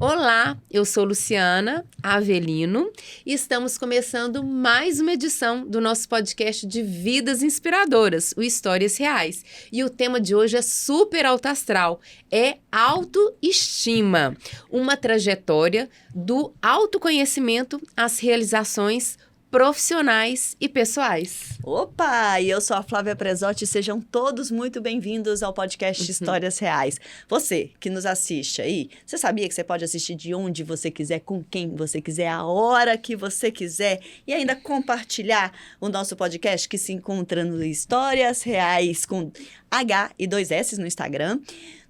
Olá, eu sou Luciana Avelino e estamos começando mais uma edição do nosso podcast de Vidas Inspiradoras, o Histórias Reais. E o tema de hoje é super alto astral, é autoestima, uma trajetória do autoconhecimento às realizações profissionais e pessoais. Opa! E eu sou a Flávia Presotti e sejam todos muito bem-vindos ao podcast Histórias Reais. Você que nos assiste aí, você sabia que você pode assistir de onde você quiser, com quem você quiser, a hora que você quiser e ainda compartilhar o nosso podcast que se encontra no Histórias Reais com H e 2 S no Instagram,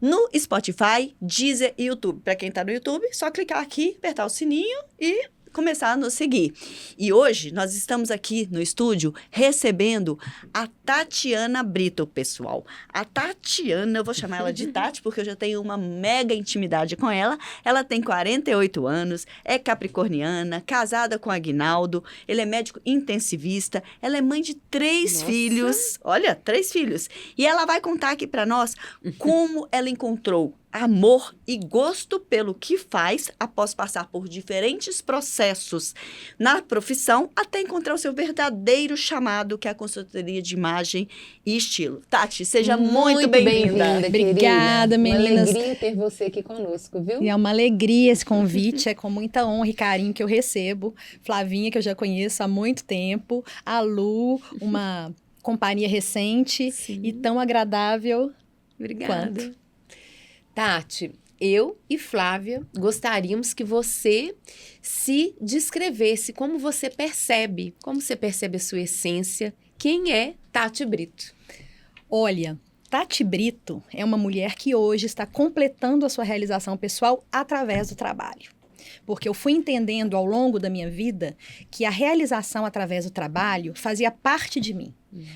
no Spotify, Deezer e YouTube. Para quem tá no YouTube, só clicar aqui, apertar o sininho e começar a nos seguir. E hoje nós estamos aqui no estúdio recebendo a Tatiana Brito, pessoal. A Tatiana, eu vou chamar ela de Tati porque eu já tenho uma mega intimidade com ela. Ela tem 48 anos, é capricorniana, casada com Aguinaldo, ele é médico intensivista, ela é mãe de 3 filhos. Olha, 3 filhos. E ela vai contar aqui para nós como ela encontrou amor e gosto pelo que faz após passar por diferentes processos na profissão até encontrar o seu verdadeiro chamado, que é a consultoria de imagem e estilo. Tati, seja muito bem-vinda. Obrigada, meninas. Uma alegria ter você aqui conosco, viu? E é uma alegria esse convite, é com muita honra e carinho que eu recebo. Flavinha, que eu já conheço há muito tempo, a Lu, uma companhia recente. Sim. E tão agradável. Obrigada. Quanto? Tati, eu e Flávia gostaríamos que você se descrevesse, como você percebe a sua essência, quem é Tati Brito? Olha, Tati Brito é uma mulher que hoje está completando a sua realização pessoal através do trabalho. Porque eu fui entendendo ao longo da minha vida que a realização através do trabalho fazia parte de mim.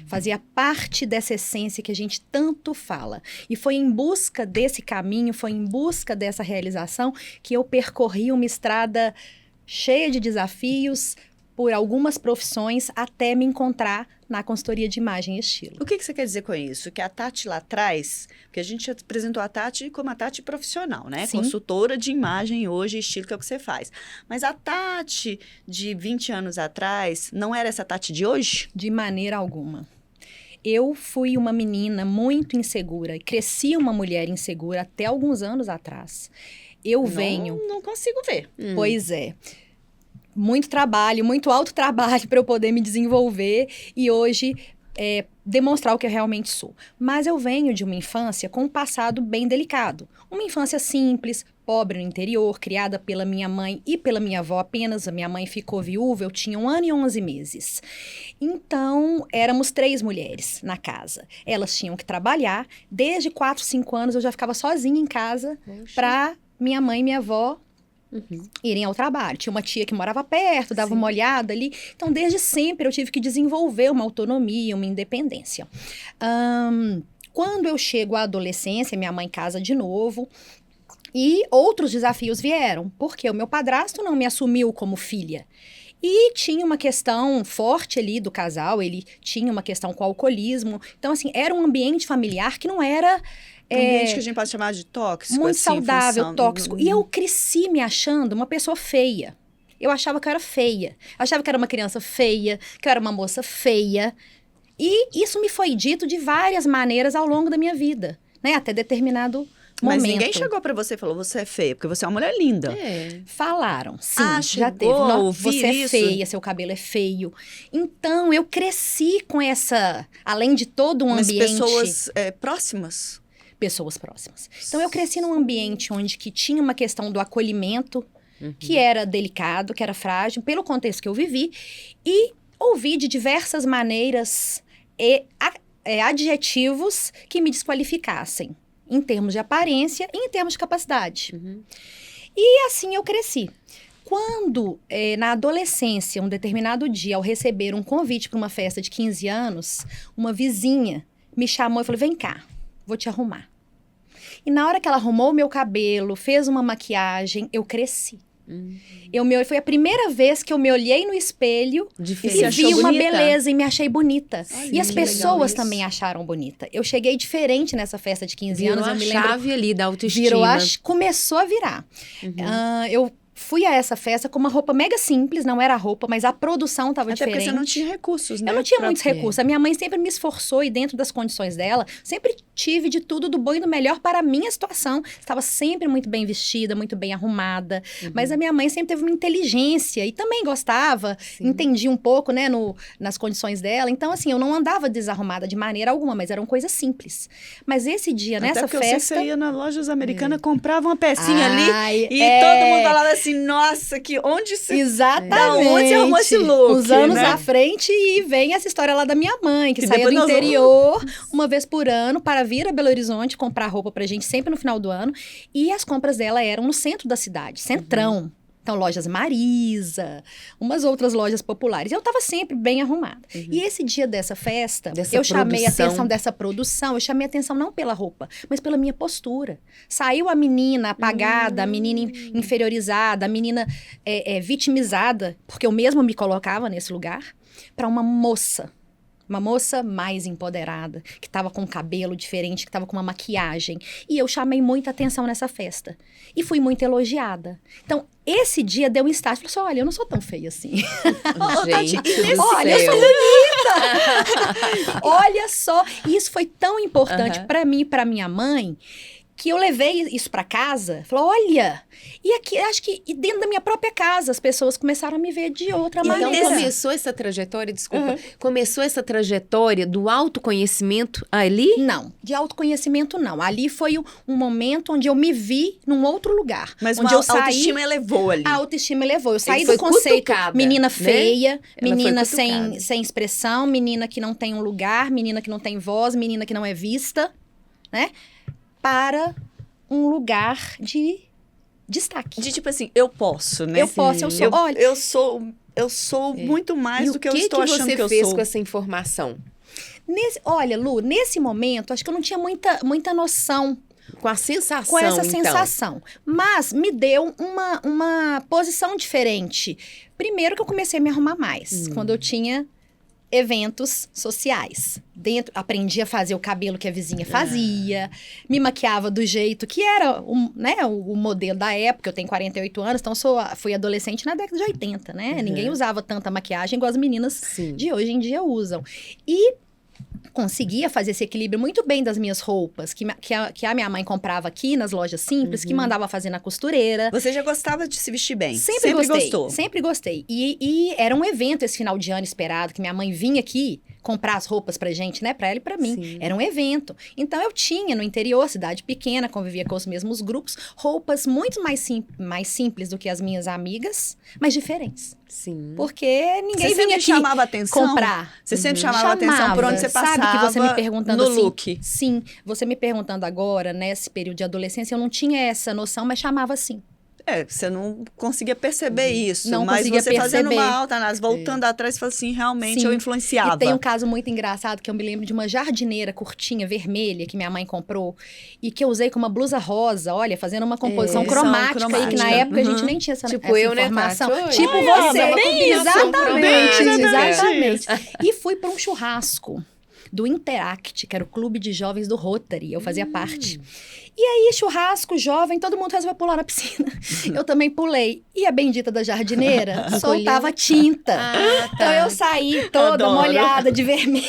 Fazia parte dessa essência que a gente tanto fala. E foi em busca desse caminho, foi em busca dessa realização que eu percorri uma estrada cheia de desafios por algumas profissões até me encontrar na consultoria de imagem e estilo. O que você quer dizer com isso? Que a Tati lá atrás, porque a gente apresentou a Tati como a Tati profissional, né? Sim. Consultora de imagem hoje, estilo, que é o que você faz. Mas a Tati de 20 anos atrás não era essa Tati de hoje? De maneira alguma. Eu fui uma menina muito insegura e cresci uma mulher insegura até alguns anos atrás. Não consigo ver. Pois é. Muito trabalho, muito alto trabalho para eu poder me desenvolver e hoje demonstrar o que eu realmente sou. Mas eu venho de uma infância com um passado bem delicado. Uma infância simples, pobre no interior, criada pela minha mãe e pela minha avó apenas. A minha mãe ficou viúva, eu tinha 1 ano e 11 meses. Então, éramos 3 mulheres na casa. Elas tinham que trabalhar. Desde 4, 5 anos eu já ficava sozinha em casa para minha mãe e minha avó irem ao trabalho. Tinha uma tia que morava perto, dava uma olhada ali. Então, desde sempre, eu tive que desenvolver uma autonomia, uma independência. Quando eu chego à adolescência, minha mãe casa de novo. E outros desafios vieram, porque o meu padrasto não me assumiu como filha. E tinha uma questão forte ali do casal, ele tinha uma questão com o alcoolismo. Então, assim, era um ambiente familiar que não era... Um ambiente que a gente pode chamar de tóxico. Muito assim, saudável, tóxico. E eu cresci me achando uma pessoa feia. Eu achava que eu era feia. Eu achava que eu era uma criança feia, que eu era uma moça feia. E isso me foi dito de várias maneiras ao longo da minha vida, né? Até determinado momento. Mas ninguém chegou pra você e falou, você é feia, porque você é uma mulher linda. Falaram, sim, já chegou teve. a ouvir Você é isso? feia, seu cabelo é feio. Então, eu cresci com essa... Além de todo um Mas ambiente... pessoas próximas? Pessoas próximas. Então, eu cresci num ambiente onde que tinha uma questão do acolhimento, que era delicado, que era frágil, pelo contexto que eu vivi, e ouvi de diversas maneiras adjetivos que me desqualificassem, em termos de aparência e em termos de capacidade. E assim eu cresci. Quando, na adolescência, um determinado dia, ao receber um convite para uma festa de 15 anos, uma vizinha me chamou e falou, vem cá, vou te arrumar. E na hora que ela arrumou o meu cabelo, fez uma maquiagem, eu cresci. Foi a primeira vez que eu me olhei no espelho Diferente. e vi uma bonita? beleza e me achei bonita. Ai, E as que pessoas legal também acharam bonita. Eu cheguei diferente nessa festa de 15 Virou anos, eu a me lembro. chave ali da autoestima. Começou a virar. Eu fui a essa festa com uma roupa mega simples, não era a roupa, mas a produção estava Até porque diferente. você não tinha recursos, né? Eu não tinha pra- muitos recursos. A minha mãe sempre me esforçou e dentro das condições dela, sempre tive de tudo do bom e do melhor para a minha situação. Estava sempre muito bem vestida, muito bem arrumada. Mas a minha mãe sempre teve uma inteligência e também gostava, entendia um pouco, né, nas condições dela. Então, assim, eu não andava desarrumada de maneira alguma, mas eram coisas simples. Mas esse dia, Até nessa porque eu sei que festa... você ia nas lojas americanas, comprava uma pecinha ali Ai, e todo mundo falava assim, nossa, onde você... Exatamente. Da onde você arrumou esse look, Uns anos né? à frente e vem essa história lá da minha mãe, que E saía do depois nós vamos- interior uma vez por ano para vir a Belo Horizonte comprar roupa pra gente, sempre no final do ano. E as compras dela eram no centro da cidade, centrão. Então, lojas Marisa, umas outras lojas populares. Eu estava sempre bem arrumada. E esse dia dessa festa, eu chamei a atenção dessa produção, eu chamei a atenção não pela roupa, mas pela minha postura. Saiu a menina apagada, a menina inferiorizada, a menina vitimizada, porque eu mesma me colocava nesse lugar, para uma moça mais empoderada, que estava com um cabelo diferente, que estava com uma maquiagem. E eu chamei muita atenção nessa festa. E fui muito elogiada. Então, esse dia deu um start. Falei assim, olha, eu não sou tão feia assim. Gente do Olha, eu céu. sou bonita! Olha só. E isso foi tão importante para mim e para minha mãe, que eu levei isso para casa, falei, olha, e aqui, acho que dentro da minha própria casa, as pessoas começaram a me ver de outra Então maneira. começou essa trajetória, desculpa, começou essa trajetória do autoconhecimento ali? Não, de autoconhecimento não. Ali foi um momento onde eu me vi num outro lugar. Mas onde uma eu saí, autoestima elevou ali. a autoestima elevou. Eu saí foi do conceito cutucada, menina né? feia, Ela menina foi cutucada. sem expressão, menina que não tem um lugar, menina que não tem voz, menina que não é vista, né? Para um lugar de destaque. De tipo assim, eu posso, né? Eu posso, eu sou. Olha, Eu sou muito mais E do que o eu estou achando você que eu fez sou. com essa informação? olha, Lu, nesse momento, acho que eu não tinha muita noção Com a sensação, com essa então. sensação. Mas me deu uma posição diferente. Primeiro que eu comecei a me arrumar mais, quando eu tinha eventos sociais. Aprendi a fazer o cabelo que a vizinha fazia, me maquiava do jeito que era o modelo da época. Eu tenho 48 anos, então fui adolescente na década de 80, né? Ninguém usava tanta maquiagem igual as meninas Sim. de hoje em dia usam. E conseguia fazer esse equilíbrio muito bem das minhas roupas, que a minha mãe comprava aqui nas lojas simples, que mandava fazer na costureira. Você já gostava de se vestir bem? Sempre gostei, gostou? sempre gostei. E era um evento esse final de ano esperado, que minha mãe vinha aqui comprar as roupas pra gente, né? Pra ela e pra mim. Sim. Era um evento. Então, eu tinha no interior, cidade pequena, convivia com os mesmos grupos, roupas muito mais simples do que as minhas amigas, mas diferentes. Sim. Porque ninguém Você vinha sempre aqui chamava atenção? comprar. Você sempre chamava atenção por onde você passava. Sabe que você me perguntando no assim, look. Sim, você me perguntando agora, nesse período de adolescência, eu não tinha essa noção, mas chamava assim. Você não conseguia perceber isso. Não mas conseguia você fazendo perceber. uma alta análise, voltando atrás, você falou assim, realmente Sim. eu influenciava. E tem um caso muito engraçado que eu me lembro de uma jardineira curtinha, vermelha, que minha mãe comprou, e que eu usei com uma blusa rosa, olha, fazendo uma composição cromática, e que na época a gente nem tinha essa, Tipo essa eu, né, informação. Tati? Oi. Tipo Ai, você. é uma combinação cromática. Exatamente. E fui para um churrasco do Interact, que era o clube de jovens do Rotary, eu fazia parte. E aí, churrasco, jovem, todo mundo resolveu pular na piscina. Eu também pulei. E a bendita da jardineira soltava tinta. Então eu saí toda Adoro. molhada de vermelho.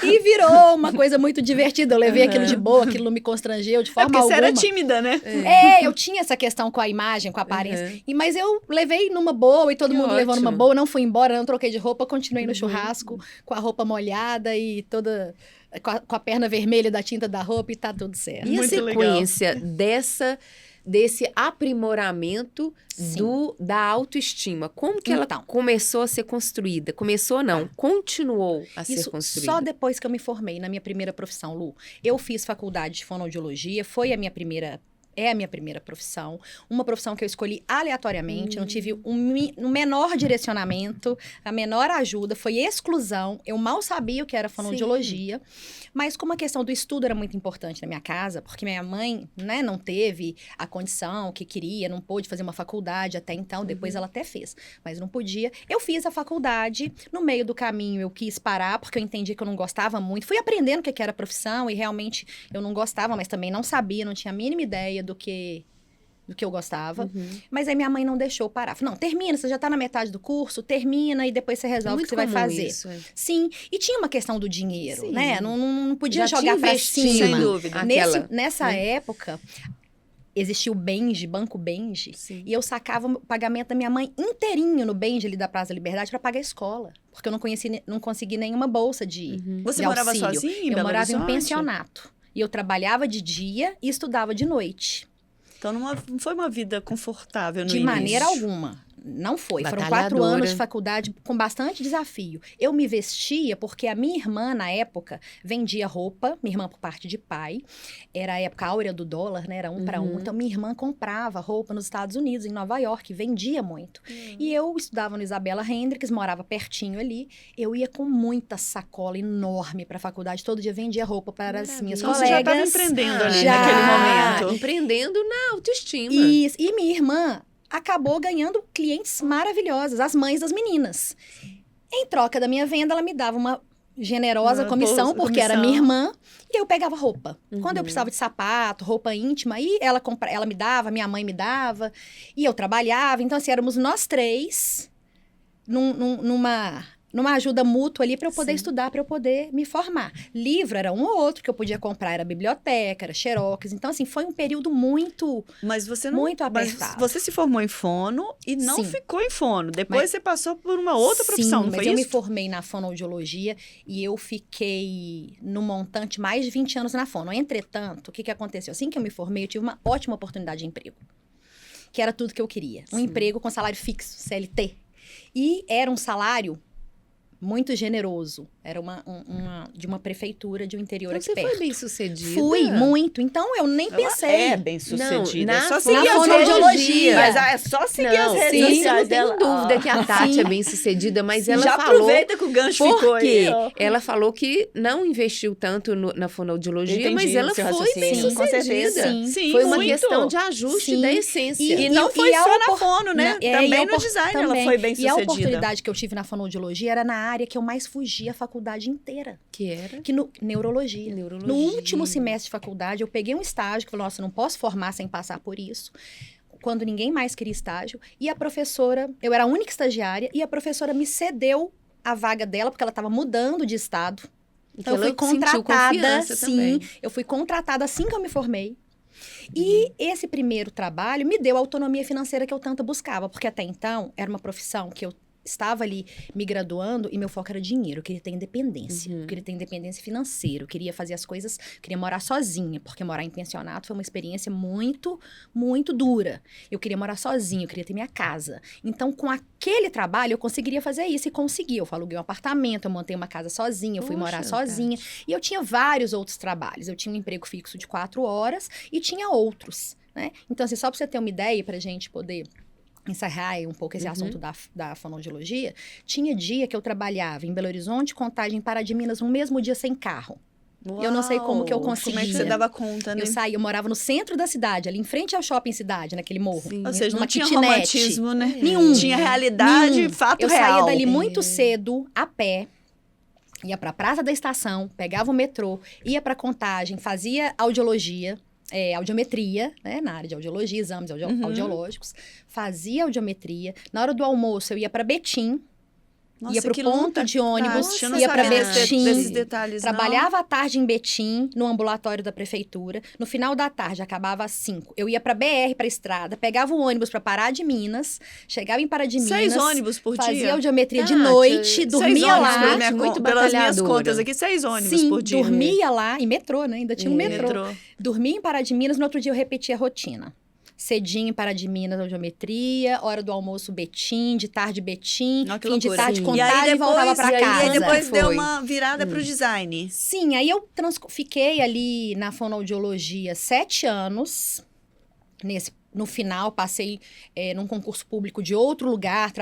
E virou uma coisa muito divertida. Eu levei aquilo de boa, aquilo não me constrangeu de forma porque alguma. você era tímida, né? Eu tinha essa questão com a imagem, com a aparência. Mas eu levei numa boa e todo Que mundo levou numa ótimo. boa. Não fui embora, não troquei de roupa, continuei no churrasco com a roupa molhada e toda com a perna vermelha da tinta da roupa e tá tudo certo. E a Muito sequência desse aprimoramento da autoestima? Como que ela Então. começou a ser construída? Começou não, continuou a ser Isso construída. só depois que eu me formei na minha primeira profissão, Lu. Eu fiz faculdade de fonoaudiologia, foi a minha primeira É a minha primeira profissão. Uma profissão que eu escolhi aleatoriamente. Não tive um menor direcionamento, a menor ajuda. Foi exclusão. Eu mal sabia o que era fonoaudiologia. Mas como a questão do estudo era muito importante na minha casa, porque minha mãe, né, não teve a condição que queria, não pôde fazer uma faculdade até então. Depois ela até fez, mas não podia. Eu fiz a faculdade. No meio do caminho eu quis parar, porque eu entendi que eu não gostava muito. Fui aprendendo o que era profissão e realmente eu não gostava, mas também não sabia, não tinha a mínima ideia do que eu gostava. Mas aí minha mãe não deixou parar. Falou, não, termina, você já tá na metade do curso, termina e depois você resolve o que você vai fazer. Isso, é. Sim, e tinha uma questão do dinheiro, Sim. né? Não podia Já jogar tinha pra investido, cima. sem dúvida. Nessa né? época, existia o Benji, Banco Benji, Sim. e eu sacava o pagamento da minha mãe inteirinho no Benji ali da Praça da Liberdade para pagar a escola. Porque eu não consegui nenhuma bolsa de Você de morava auxílio. sozinha em Eu Belo morava em um Horizonte? pensionato. E eu trabalhava de dia e estudava de noite. Então não foi uma vida confortável no De início. maneira alguma. Não foi. Foram 4 Batalhadora. anos de faculdade com bastante desafio. Eu me vestia porque a minha irmã, na época, vendia roupa. Minha irmã por parte de pai. Era a época áurea do dólar, né? Era 1 para 1. Então, minha irmã comprava roupa nos Estados Unidos, em Nova York. Vendia muito. E eu estudava no Isabela Hendricks, morava pertinho ali. Eu ia com muita sacola enorme para a faculdade. Todo dia vendia roupa para as minhas Então colegas. você já estava empreendendo ali Já. naquele momento. Empreendendo na autoestima. Isso. E minha irmã acabou ganhando clientes maravilhosas, as mães das meninas. Em troca da minha venda, ela me dava uma generosa comissão, porque era minha irmã, e eu pegava roupa. Quando eu precisava de sapato, roupa íntima, aí ela me dava, minha mãe me dava, e eu trabalhava. Então, assim, éramos nós 3 numa ajuda mútua ali para eu poder estudar, para eu poder me formar. Livro era um ou outro que eu podia comprar, era biblioteca, era xerox. Então, assim, foi um período muito apertado. Você se formou em fono e não Sim. ficou em fono. Depois você passou por uma outra profissão, Sim, não mas foi eu isso? me formei na fonoaudiologia e eu fiquei no montante mais de 20 anos na fono. Entretanto, o que aconteceu? Assim que eu me formei, eu tive uma ótima oportunidade de emprego. Que era tudo que eu queria. Um emprego com salário fixo, CLT. E era um salário muito generoso. Era de uma prefeitura de um interior Então, aqui você perto. foi bem sucedida? Fui, muito. Então, eu nem pensei. Ela é bem sucedida. Não, É só na seguir as fonoaudiologia. redes. Mas é só seguir as redes sim, sociais não tenho dela. dúvida que a Tati Sim. é bem sucedida, mas ela Já falou... aproveita que o gancho ficou aí. Porque ó. ela falou que não investiu tanto na fonoaudiologia, Entendi mas ela o seu foi bem raciocínio, com sucedida. certeza. Sim, Foi uma muito. questão de ajuste Sim. da essência. E não foi a só na opor- fono, né? e Também a no opor- design ela também. foi bem E a sucedida. oportunidade que eu tive na fonoaudiologia era na área que eu mais fugia a faculdade inteira. Que era? Que neurologia. Neurologia. No último semestre de faculdade, eu peguei um estágio que falou, nossa, eu não posso formar sem passar por isso. Quando ninguém mais queria estágio. E a professora, eu era a única estagiária, e a professora me cedeu a vaga dela, porque ela estava mudando de estado. Então, eu ela fui contratada, sentiu confiança sim. também. Eu fui contratada assim que eu me formei. E esse primeiro trabalho me deu a autonomia financeira que eu tanto buscava, porque até então era uma profissão que eu estava ali me graduando e meu foco era dinheiro. Eu queria ter independência. Eu queria ter independência financeira. Eu queria fazer as coisas... Queria morar sozinha, porque morar em pensionato foi uma experiência muito, muito dura. Eu queria morar sozinha, eu queria ter minha casa. Então, com aquele trabalho, eu conseguiria fazer isso e consegui. Eu aluguei um apartamento, eu montei uma casa sozinha, eu fui Poxa, morar sozinha. E eu tinha vários outros trabalhos. Eu tinha um emprego fixo de 4 horas e tinha outros, né? Então, assim, só para você ter uma ideia, pra gente poder encerrar um pouco esse assunto da fonoaudiologia, tinha dia que eu trabalhava em Belo Horizonte, Contagem, Pará de Minas, no mesmo dia sem carro. Eu não sei como que eu conseguia. Como é que você dava conta, né? Eu saía, eu morava no centro da cidade, ali em frente ao shopping cidade, naquele morro. Sim. Ou seja, não numa tinha kitnet. romantismo, né? Nenhum. Tinha realidade, Nenhum. fato Eu real. saía dali muito cedo, a pé, ia pra Praça da Estação, pegava o metrô, ia pra Contagem, fazia audiologia, audiometria, né, na área de audiologia, exames audiológicos, fazia audiometria. Na hora do almoço, eu ia pra Betim, Nossa, ia pro que ponto luta. de ônibus, Nossa, eu não ia pra sabia Betim, desses detalhes, não. trabalhava à tarde em Betim, no ambulatório da prefeitura. No final da tarde, acabava às 5. Eu ia pra BR, pra estrada, pegava o ônibus pra Pará de Minas, chegava em Pará de Minas. 6 ônibus por dia? Fazia audiometria de Tati, noite, 6 dormia ônibus lá. pela minha muito pelas minhas batalhadora. contas aqui, 6 ônibus Sim, por dia. dormia lá, em metrô, né? Ainda tinha um metrô. Metrô. Dormia em Pará de Minas, no outro dia eu repetia a rotina. Cedinho em Pará de Minas, audiometria, hora do almoço Betim, de tarde Betim, Olha que fim de loucura. tarde Sim. Contagem e voltava pra e aí casa. E aí depois que deu foi? uma virada pro design. Sim, aí eu fiquei ali na fonoaudiologia 7 anos. No final, passei num concurso público de outro lugar,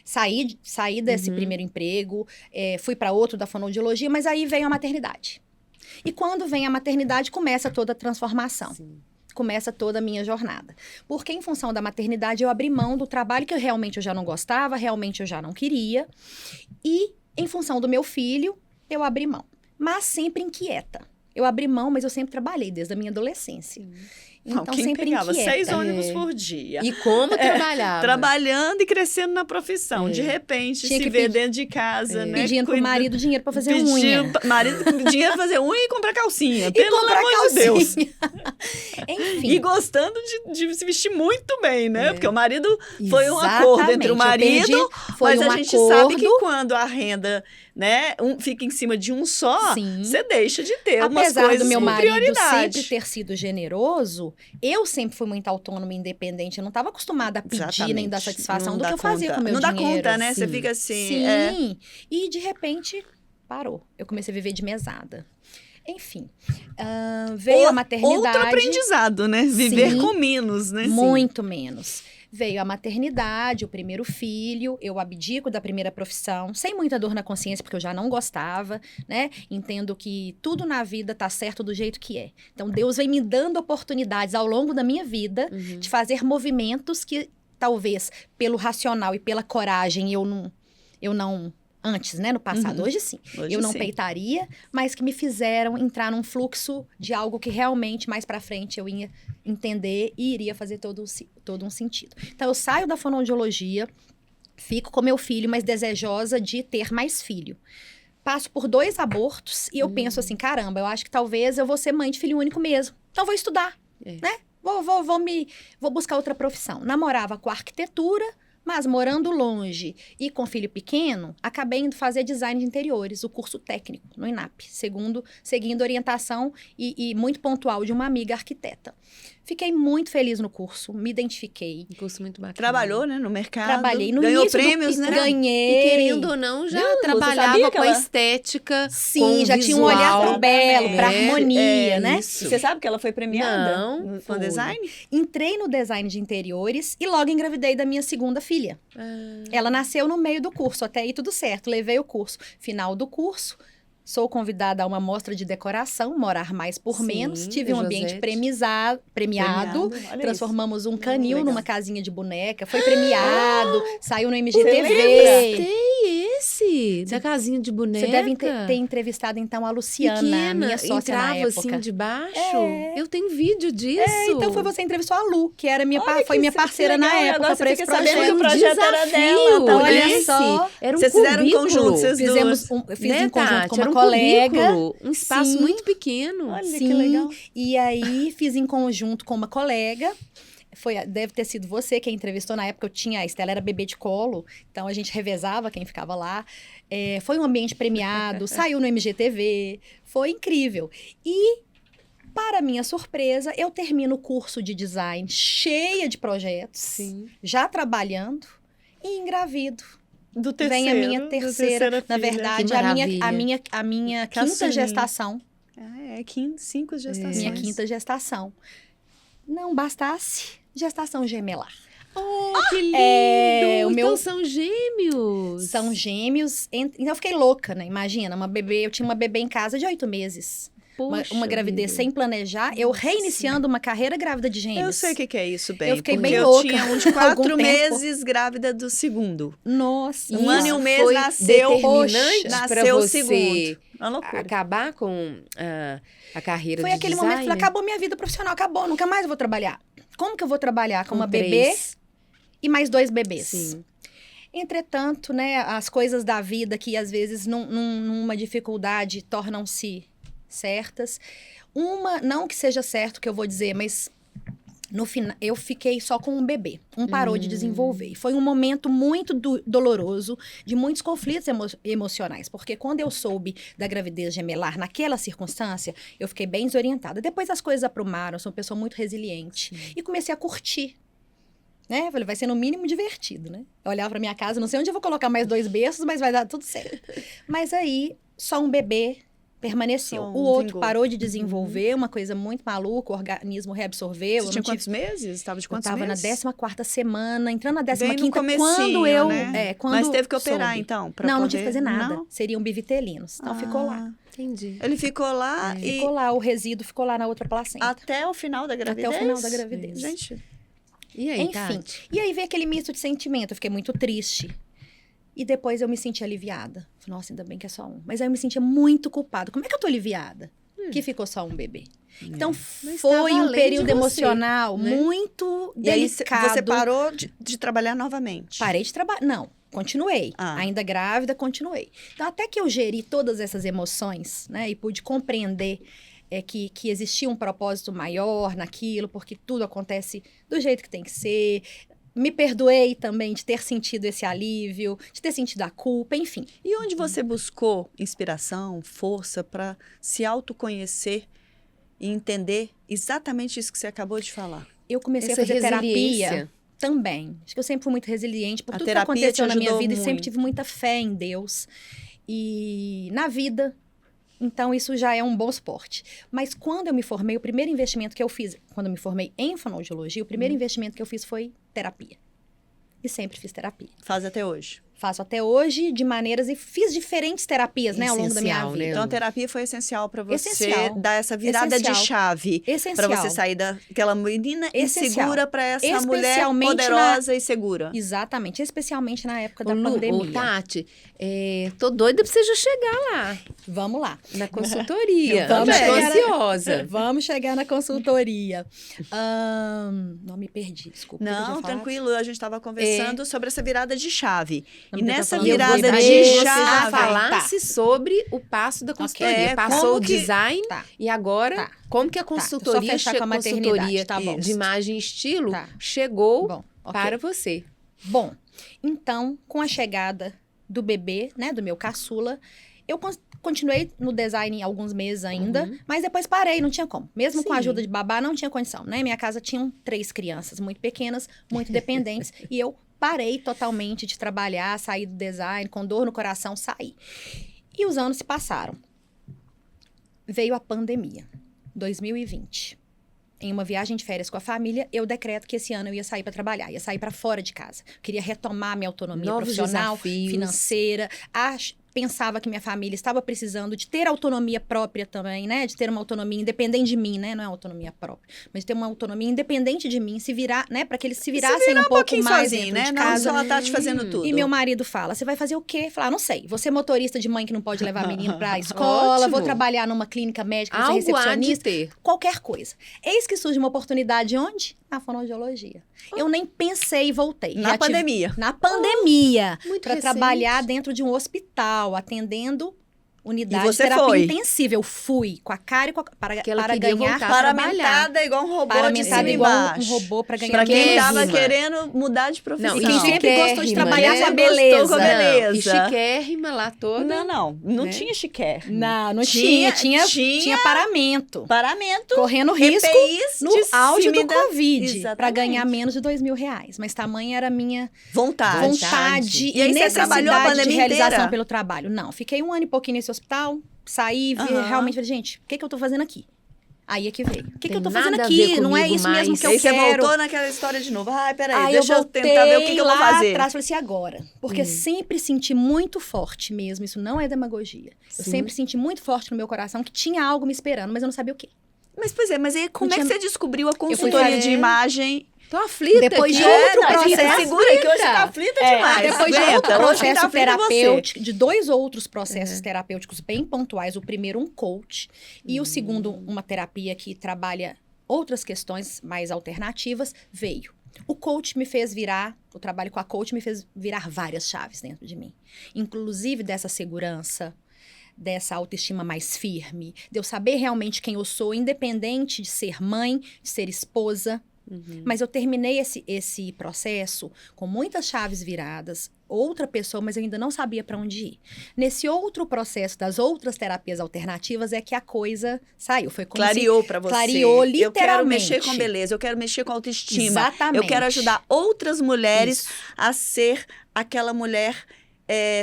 saí desse primeiro emprego, fui para outro da fonoaudiologia, mas aí veio a maternidade. E quando vem a maternidade, começa toda a transformação. Sim. Começa toda a minha jornada. Porque em função da maternidade, eu abri mão do trabalho que eu já não gostava, realmente eu já não queria. E em função do meu filho, eu abri mão. Mas sempre inquieta. Eu abri mão, mas eu sempre trabalhei, desde a minha adolescência. Não, Então, quem sempre pegava inquieta. 6 ônibus por dia. E como trabalhava? Trabalhando e crescendo na profissão. De repente, Tinha se que vê dentro de casa, né? Pedindo pro marido dinheiro pra fazer Pedindo unha. marido dinheiro pra fazer unha e comprar calcinha. E Pelo comprar amor de Deus. calcinha. Enfim. E gostando de se vestir muito bem, né? Porque o marido foi um acordo entre o Exatamente, marido, foi mas um a gente sabe que acordo. quando a renda, né, fica em cima de um só, Sim. você deixa de ter umas Apesar coisas do meu com marido prioridade. sempre ter sido generoso, eu sempre fui muito autônoma e independente. Eu não estava acostumada a pedir nem Exatamente. dar satisfação Não do dá que eu fazia conta. com o meu Não dá dinheiro. conta, né? Você Sim. fica assim. Sim. E de repente parou. Eu comecei a viver de mesada. Enfim, veio a maternidade. Outro aprendizado, né? Viver Sim. com menos, né? Muito menos. Veio a maternidade, o primeiro filho, eu abdico da primeira profissão, sem muita dor na consciência, porque eu já não gostava, né? Entendo que tudo na vida tá certo do jeito que é. Então, Deus vem me dando oportunidades ao longo da minha vida de fazer movimentos que, talvez, pelo racional e pela coragem, eu não antes, né, no passado. Hoje sim. Hoje eu não sim. peitaria, mas que me fizeram entrar num fluxo de algo que realmente mais pra frente eu ia entender e iria fazer todo um sentido. Então eu saio da fonoaudiologia, fico com meu filho, mas desejosa de ter mais filho. Passo por 2 abortos e eu penso assim, caramba, eu acho que talvez eu vou ser mãe de filho único mesmo. Então vou estudar, né? Vou buscar outra profissão. Namorava com arquitetura, mas morando longe e com filho pequeno, acabei indo fazer design de interiores, o curso técnico no INAP, seguindo orientação e muito pontual de uma amiga arquiteta. Fiquei muito feliz no curso, me identifiquei. Um curso muito bacana. Trabalhou, né, no mercado. Trabalhei no ganhou início prêmios, né? Ganhei. E querendo ou não, já Viu, Lu? Você trabalhava sabia que com a ela- estética, Sim, com o já tinha um olhar visual, pro belo, pra né? harmonia, né? Isso. Você sabe que ela foi premiada Não, com foi. design? Entrei no design de interiores e logo engravidei da minha segunda filha. Ela nasceu no meio do curso, até aí tudo certo, levei o curso. Final do curso, sou convidada a uma mostra de decoração, Morar Mais por Sim, Menos. Tive um da ambiente Josete. premiado. Olha Transformamos um canil legal. numa casinha de boneca. Foi premiado, saiu no Você MGTV. Gostei esse, da casinha de boneca. Você deve ter entrevistado, então, a Luciana, pequena, minha sócia entrava na época. assim de baixo. É. Eu tenho vídeo disso. Então foi você que entrevistou a Lu, que era Olha foi que minha que parceira na legal, e época agora para você esse fica sabendo projeto. que o projeto era dela, tá Olha vendo? só. Era um Vocês fizeram em cubículo. conjunto, vocês Fizemos duas. eu fiz Né, em conjunto Tati? com uma Era um colega. cubículo, um espaço Sim. muito pequeno. Olha Sim, que legal. e aí fiz em conjunto com uma colega. Deve ter sido você quem entrevistou na época. A Estela era bebê de colo, então a gente revezava quem ficava lá. Foi um ambiente premiado, saiu no MGTV, foi incrível. E, para minha surpresa, eu termino o curso de design cheia de projetos, Sim. já trabalhando e engravido. Do terceiro. Vem a minha da terceira, na filha. verdade, Que a minha quinta Caçulinha. gestação. Ah, 5 gestações. Minha quinta gestação. Não bastasse, gestação gemelar. Oh, que lindo! o Então meu- são gêmeos. São gêmeos. Então eu fiquei louca, né? Imagina, eu tinha uma bebê em casa de 8 meses. Poxa Uma gravidez vida. sem planejar, eu reiniciando uma carreira grávida de gêmeos. Eu sei o que é isso, bem. Eu fiquei porque bem eu louca tinha um de há 4 algum tempo. meses grávida do segundo. Nossa. Um ano e um mês foi nasceu. determinante Nasceu pra o você segundo. Uma loucura. acabar com a carreira Foi de aquele designer. momento que eu falei, acabou minha vida profissional, acabou, nunca mais eu vou trabalhar. Como que eu vou trabalhar com uma 3. bebê e mais 2 bebês? Sim. Entretanto, né, as coisas da vida que às vezes numa dificuldade tornam-se certas. Não que seja certo o que eu vou dizer, mas no final eu fiquei só com um bebê. Parou de desenvolver. E foi um momento muito doloroso, de muitos conflitos emocionais, porque quando eu soube da gravidez gemelar naquela circunstância, eu fiquei bem desorientada. Depois as coisas aprumaram, eu sou uma pessoa muito resiliente e comecei a curtir. Né? Falei, vai ser no mínimo divertido, né? Eu olhava pra minha casa, não sei onde eu vou colocar mais 2 berços, mas vai dar tudo certo. Mas aí, só um bebê, permaneceu. Só O outro vingou. parou de desenvolver, uma coisa muito maluca, o organismo reabsorveu. Você eu tinha não tive- quantos meses? Estava de Eu quantos estava na meses? 14ª semana, entrando na Bem 15ª, no comecinho, quando eu... né? quando Mas teve que operar, soube. então, pra Não poder... tive que fazer nada. Não? Seriam bivitelinos. Então, ficou lá. Entendi. Ele ficou lá e Ficou lá, o resíduo ficou lá na outra placenta. até o final da gravidez? Até o final da gravidez. Gente, E aí, Enfim, Tati? e aí veio aquele misto de sentimento, eu fiquei muito triste. E depois eu me senti aliviada. Falei, nossa, ainda bem que é só um. Mas aí eu me sentia muito culpada. Como é que eu tô aliviada? Que ficou só um bebê. Então, Mas foi tava um além período de você, emocional né? muito e aí delicado. você parou de trabalhar novamente? Parei de trabalhar. Não, continuei. Ah. Ainda grávida, continuei. Então, até que eu geri todas essas emoções, né? E pude compreender que existia um propósito maior naquilo, porque tudo acontece do jeito que tem que ser. Me perdoei também de ter sentido esse alívio, de ter sentido a culpa, enfim. E onde você buscou inspiração, força para se autoconhecer e entender exatamente isso que você acabou de falar? Eu comecei Essa a fazer terapia resiliência. também. Acho que eu sempre fui muito resiliente por A tudo que terapia aconteceu te na minha ajudou vida e sempre muito. tive muita fé em Deus e na vida. Então, isso já é um bom suporte. Mas quando eu me formei, o primeiro investimento que eu fiz, quando eu me formei em fonoaudiologia, o primeiro investimento que eu fiz foi terapia. E sempre fiz terapia. Faz até hoje. Faço até hoje de maneiras e fiz diferentes terapias, né, ao longo da minha Essencial, vida. né? Então, a terapia foi essencial para você Essencial. dar essa virada Essencial. de chave. Essencial. Para você sair daquela menina Essencial. insegura para essa mulher Especialmente poderosa e segura. Exatamente, especialmente na época Ô, da Lu, pandemia. ô, Tati, tô doida pra você já chegar lá, Vamos lá. na consultoria. Vamos Já tô chegar- ansiosa. Vamos chegar na consultoria. Não me perdi, desculpa. o que eu Não, tinha falado? tranquilo, a gente estava conversando sobre essa virada de chave. Não, E porque eu tô nessa falando virada do de bebê, você já chave. falasse sobre o passo da consultoria. É, Passou como o que- design Tá. e agora Tá. como que a Tá, deixa eu só consultoria, fechar com a maternidade, consultoria tá bom. de imagem e estilo Tá. chegou Bom, ok. para você? Bom, então, com a chegada do bebê, né, do meu caçula, eu continuei no design alguns meses ainda, mas depois parei, não tinha como. Mesmo com a Sim. ajuda de babá, não tinha condição, né? Minha casa tinham 3 crianças muito pequenas, muito dependentes, e eu parei totalmente de trabalhar, saí do design, com dor no coração, saí. E os anos se passaram. Veio a pandemia, 2020. Em uma viagem de férias com a família, eu decreto que esse ano eu ia sair para trabalhar, ia sair para fora de casa. Queria retomar minha autonomia Novos profissional, desafios. financeira. Pensava que minha família estava precisando de ter autonomia própria também, né? De ter uma autonomia independente de mim, né? Não é autonomia própria, mas de ter uma autonomia independente de mim, se virar, né? Para que eles se virassem um pouco pouquinho mais sozinho, dentro né? de Não casa. só a Tati fazendo tudo. E meu marido fala, você vai fazer o quê? Fala, não sei. Você é motorista de mãe que não pode levar menino pra escola, Ótimo. vou trabalhar numa clínica médica, vou ser Algo há de recepcionista, ter. qualquer coisa. Eis que surge uma oportunidade onde? Na fonoaudiologia. Eu nem pensei e voltei. Na Já tive- pandemia. Na pandemia. Muito Para recente. trabalhar dentro de um hospital, atendendo unidade E de você terapia foi? intensiva. Eu fui com a cara e com a, para Que ela queria ganhar voltar a Paramentada igual um robô de paramentada cima e igual um embaixo. robô para ganhar Pra quem dinheiro. tava Chiquérrima. querendo mudar de profissão. Não, E quem sempre gostou de chiquérrima, trabalhar né? com a Gostou beleza. com a beleza. E chiquérrima lá toda. Não né? tinha chiquer. Não Tinha- tinha paramento. Paramento, Correndo risco EPIs no de auge cima do e da- Covid para Exatamente. ganhar menos de R$2.000. Mas tamanha era a minha vontade. vontade E aí você trabalhou a necessidade de pandemia realização inteira? pelo trabalho. Não, fiquei 1 ano e pouquinho nesse hospital, saí, realmente falei, gente, o que eu tô fazendo aqui? Aí é que veio. O que eu tô Tem fazendo nada a ver aqui? Não é comigo isso mesmo mais. que eu Aí você quero. voltou naquela história de novo. Ai, peraí, Aí deixa eu voltei tentar ver o que eu vou lá fazer. atrás, falei assim, agora. Porque sempre senti muito forte mesmo, isso não é demagogia. Eu Sim. sempre senti muito forte no meu coração que tinha algo me esperando, mas eu não sabia o quê. Mas, pois é, mas aí como Não é que tinha- você descobriu a fui consultoria fazer- de imagem? Tô aflita Depois aqui. de outro não, Rita, processo. segura que hoje tá aflita demais. Depois de Aguenta, outro hoje quem tá processo aflita é você. terapêutico, de 2 outros processos terapêuticos bem pontuais. O primeiro, um coach. E o segundo, uma terapia que trabalha outras questões mais alternativas, veio. O coach me fez virar, o trabalho com a coach me fez virar várias chaves dentro de mim. Inclusive dessa segurança, dessa autoestima mais firme, de eu saber realmente quem eu sou, independente de ser mãe, de ser esposa. Mas eu terminei esse processo com muitas chaves viradas, outra pessoa, mas eu ainda não sabia para onde ir. Nesse outro processo das outras terapias alternativas é que a coisa saiu. Foi como Clareou pra você. clareou Eu quero mexer literalmente. com beleza, eu quero mexer com autoestima. Exatamente. Eu quero ajudar outras mulheres Isso. a ser aquela mulher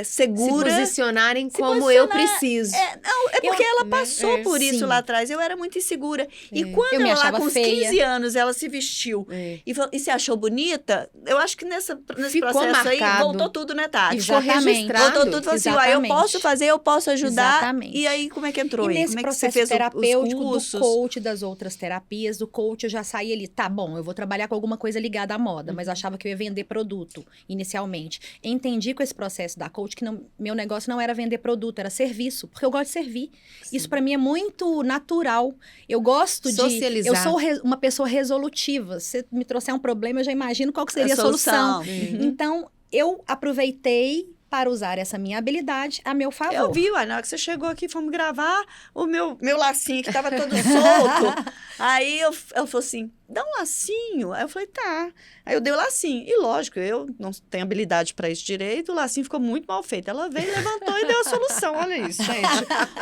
segura. Se posicionarem Se como posicionar, eu preciso. É porque ela né? passou por isso Sim. lá atrás. Eu era muito insegura. E É. quando Eu me ela, lá achava com uns feia. 15 anos, ela se vestiu É. e se achou bonita, eu acho que nesse Ficou processo aí, marcado. voltou tudo, né, Tati? E ficou Exatamente. registrado. Voltou tudo, falou assim, eu Exatamente. posso fazer, eu posso ajudar. Exatamente. E aí, como é que entrou E aí? nesse Como é que você processo fez os terapêutico do cursos? coach, das outras terapias, do coach, eu já saí ali, tá bom, eu vou trabalhar com alguma coisa ligada à moda, mas eu achava que eu ia vender produto, inicialmente. Entendi com esse processo da coach que meu negócio não era vender produto, era serviço, porque eu gosto de servir. Isso pra mim é muito natural. Eu gosto de... Socializar. Eu sou uma pessoa resolutiva. Se me trouxer um problema, eu já imagino qual que seria a solução. Uhum. Então, eu aproveitei para usar essa minha habilidade a meu favor. Eu vi, uai, na hora que você chegou aqui, fomos gravar, o meu lacinho que tava todo solto. Aí ela falou assim, dá um lacinho. Aí eu falei, tá. Aí eu dei o lacinho. E lógico, eu não tenho habilidade para isso direito, o lacinho ficou muito mal feito. Ela veio, levantou e deu a solução. Olha isso, gente.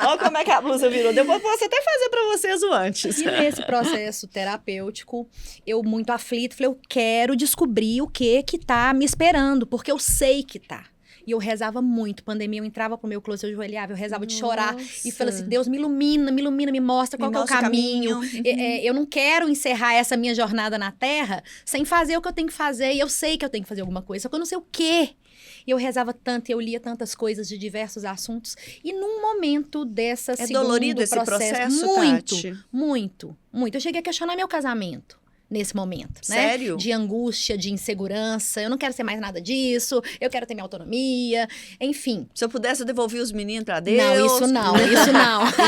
Olha como é que a blusa virou. Depois eu posso até fazer para vocês o antes. E nesse processo terapêutico, eu muito aflita, falei, eu quero descobrir o que tá me esperando, porque eu sei que tá. E eu rezava muito. Pandemia, eu entrava pro meu closet, eu ajoelhava, eu rezava de chorar. E falava assim, Deus, me ilumina, me mostra qual que é o caminho. Eu não quero encerrar essa minha jornada na Terra sem fazer o que eu tenho que fazer. E eu sei que eu tenho que fazer alguma coisa, só que eu não sei o quê. E eu rezava tanto, eu lia tantas coisas de diversos assuntos. E num momento dessa segundo dolorido esse processo, muito, Tati? muito. Eu cheguei a questionar meu casamento. Nesse momento, né? Sério? De angústia, de insegurança. Eu não quero ser mais nada disso. Eu quero ter minha autonomia. Enfim. Se eu pudesse, eu devolvia os meninos pra Deus. Não, isso não. Os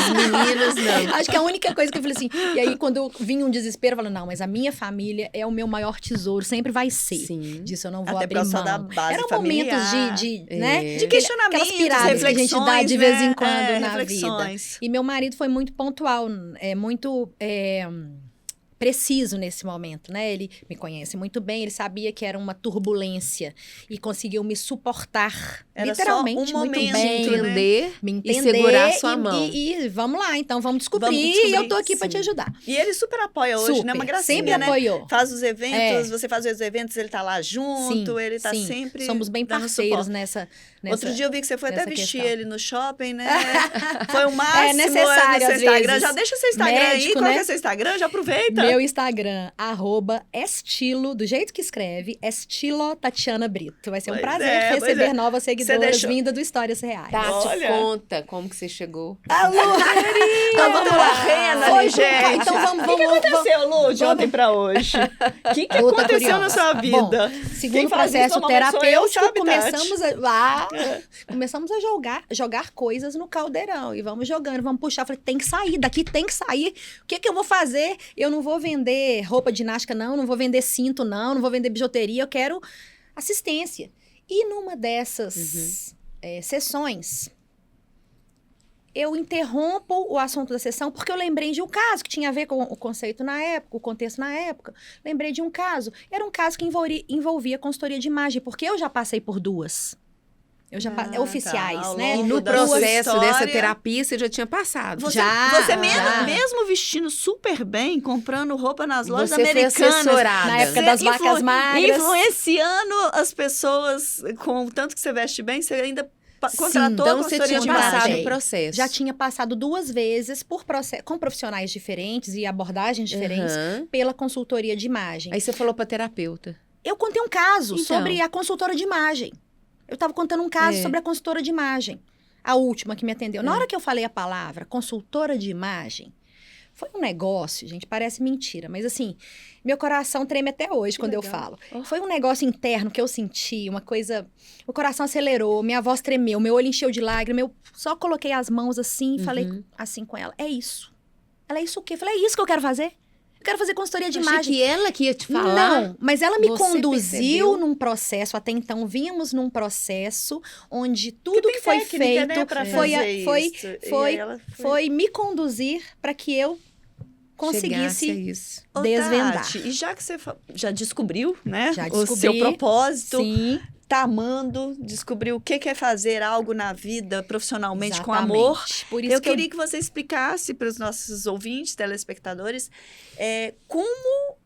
meninos, não. Acho que a única coisa que eu falei assim... E aí, quando eu vinha um desespero, eu falei, não, mas a minha família é o meu maior tesouro. Sempre vai ser. Sim. Disso eu não vou Até abrir por causa da mão. base Eram familiar. momentos né? De questionamentos, Aquelas piradas que a gente dá de vez em quando na vida. reflexões. E meu marido foi muito pontual, muito preciso nesse momento, né? Ele me conhece muito bem, ele sabia que era uma turbulência e conseguiu me suportar, Era literalmente, só um muito momento, bem. Entender, Me entender e segurar sua mão. E vamos lá, então vamos descobrir, Vamos descobrir, e eu tô aqui para sim. te ajudar. E ele super apoia hoje, Super, né? Uma gracinha, sempre né? apoiou. Faz os eventos, você faz os eventos, ele tá lá junto, Sim, ele tá sim. sempre Somos bem dando parceiros suporte. nessa Outro dia eu vi que você foi até nessa vestir questão. ele no shopping, né? Foi o máximo. É necessário, no seu às Instagram. vezes. Já deixa o seu Instagram Médico, aí. Qual né? que é o seu Instagram? Já aproveita. Meu Instagram, @estilo, do jeito que escreve, estilo Tatiana Brito. Vai ser um Pois prazer é, pois receber é. novas Você seguidoras deixou- vinda do Histórias Reais. Tati, Olha. conta como que você chegou. Alô, Então vamos lá, Rena, Foi, gente. então vamos, O que aconteceu, Lu, de vamos- ontem pra hoje? O que Lu, tá aconteceu na curiosa. sua vida? Bom, segundo Quem o faz isso processo normalmente sou eu, terapêutico, sabe, Tati? começamos a jogar coisas no caldeirão. E vamos jogando, vamos puxar. Falei, tem que sair, daqui tem que sair. O que eu vou fazer? Eu não vou vender roupa de ginástica, não vou vender cinto, não vou vender bijuteria, eu quero assistência. E numa dessas sessões, eu interrompo o assunto da sessão porque eu lembrei de um caso que tinha a ver com o conceito na época, o contexto na época. Lembrei de um caso. Era um caso que envolvia consultoria de imagem, porque eu já passei por duas. Eu já oficiais, tá. Ao né? E longo no da processo sua dessa história- terapia, você já tinha passado. Você Já. mesmo vestindo super bem, comprando roupa nas lojas Você foi americanas. assessorada. Na época Você das vacas magras. Influenciando as pessoas com o tanto que você veste bem, você ainda contratou Então a você consultoria tinha de passado imagem. o processo. Já tinha passado 2 vezes com profissionais diferentes e abordagens diferentes Aham. pela consultoria de imagem. Aí você falou pra terapeuta. Eu contei um caso Então. sobre a consultora de imagem. Eu estava contando um caso É. sobre a consultora de imagem. A última que me atendeu. Na hora que eu falei a palavra consultora de imagem, foi um negócio, gente, parece mentira. Mas assim, meu coração treme até hoje quando eu falo. Foi um negócio interno que eu senti, uma coisa... O coração acelerou, minha voz tremeu, meu olho encheu de lágrimas. Eu só coloquei as mãos assim e falei assim com ela. É isso. Ela, é isso o quê? Eu falei, é isso que eu quero fazer? Eu quero fazer consultoria de Achei imagem. que ela que ia te falar. Não, mas ela me Você conduziu percebeu? num processo, até então vínhamos num processo onde tudo tem que foi técnica, feito né, pra foi, fazer isso. E aí ela foi me conduzir para que eu Chegasse a conseguisse isso. Ô, desvendar. Tati, e já que você já descobriu, né? Já o descobri. seu propósito, Sim, tá amando, descobriu o que é fazer algo na vida profissionalmente com exatamente. amor. Por isso Eu que queria que você explicasse para os nossos ouvintes, telespectadores, como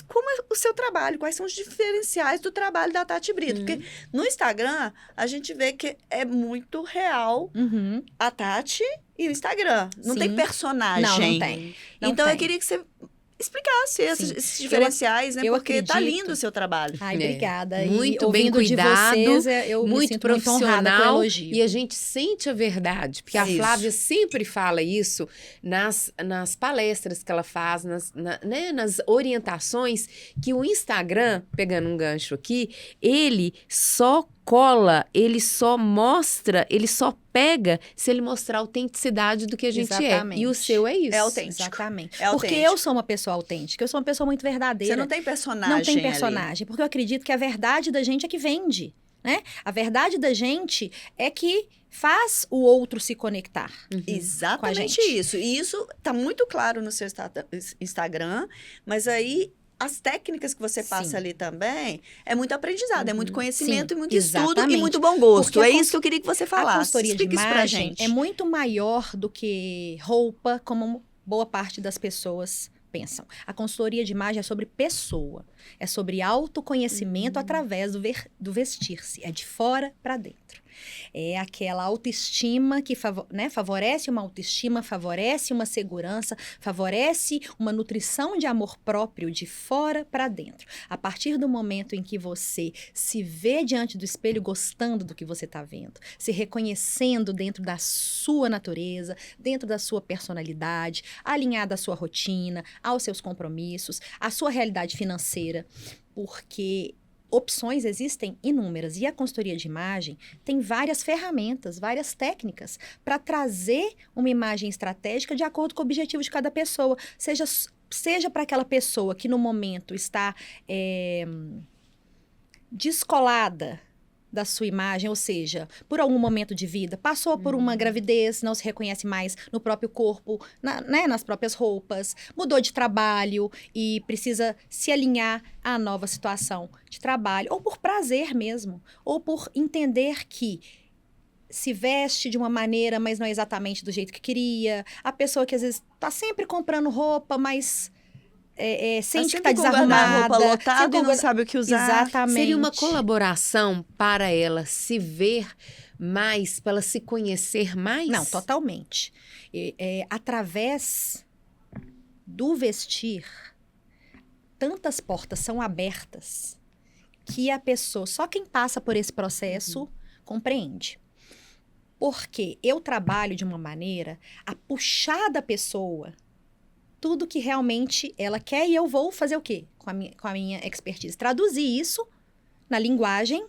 como é o seu trabalho, quais são os diferenciais do trabalho da Tati Brito. Porque no Instagram, a gente vê que é muito real Uhum. a Tati e o Instagram. Não Sim. tem personagem. Não tem. Não Então, tem. eu queria que você explicasse Sim. esses diferenciais, né? eu Porque tá acredito- lindo o seu trabalho. Ai, É. obrigada. Muito e bem ouvindo cuidado, de vocês, eu me muito sinto muito honrada com o profissional elogio. e a gente sente a verdade, porque a Isso. Flávia sempre fala isso nas palestras que ela faz, nas orientações, que o Instagram, pegando um gancho aqui, ele só cola, ele só mostra, ele só pega se ele mostrar a autenticidade do que a gente Exatamente. é. E o seu é isso. É autêntico. Exatamente. É Porque autêntico. eu sou uma pessoa autêntica, eu sou uma pessoa muito verdadeira. Você não tem personagem Não tem ali. personagem, porque eu acredito que a verdade da gente é que vende, né? A verdade da gente é que faz o outro se conectar. Uhum. Exatamente Com a gente. isso. E isso tá muito claro no seu Instagram, mas aí as técnicas que você passa Sim. ali também é muito aprendizado, é muito conhecimento Sim, e muito estudo e exatamente. muito bom gosto. Porque a É isso que eu queria que você A falasse. consultoria de Explica isso pra imagem gente. é muito maior do que roupa, como boa parte das pessoas pensam. A consultoria de imagem é sobre pessoa, é sobre autoconhecimento através do vestir-se, é de fora para dentro. É aquela autoestima que favorece uma autoestima, favorece uma segurança, favorece uma nutrição de amor próprio de fora para dentro. A partir do momento em que você se vê diante do espelho gostando do que você está vendo, se reconhecendo dentro da sua natureza, dentro da sua personalidade, alinhada à sua rotina, aos seus compromissos, à sua realidade financeira, porque opções existem inúmeras e a consultoria de imagem tem várias ferramentas, várias técnicas para trazer uma imagem estratégica de acordo com o objetivo de cada pessoa, seja para aquela pessoa que no momento está descolada da sua imagem, ou seja, por algum momento de vida, passou por uma gravidez, não se reconhece mais no próprio corpo, nas próprias roupas, mudou de trabalho e precisa se alinhar à nova situação de trabalho, ou por prazer mesmo, ou por entender que se veste de uma maneira, mas não é exatamente do jeito que queria, a pessoa que às vezes está sempre comprando roupa, mas sente que está sempre com o guarda-roupa desarrumada. lotado sempre e com não sabe o que usar. Exatamente. Seria uma colaboração para ela se ver mais, para ela se conhecer mais? Não, totalmente. Através do vestir, tantas portas são abertas que a pessoa, só quem passa por esse processo compreende. Porque eu trabalho de uma maneira a puxar da pessoa tudo que realmente ela quer e eu vou fazer o quê? Com a minha expertise. Traduzir isso na linguagem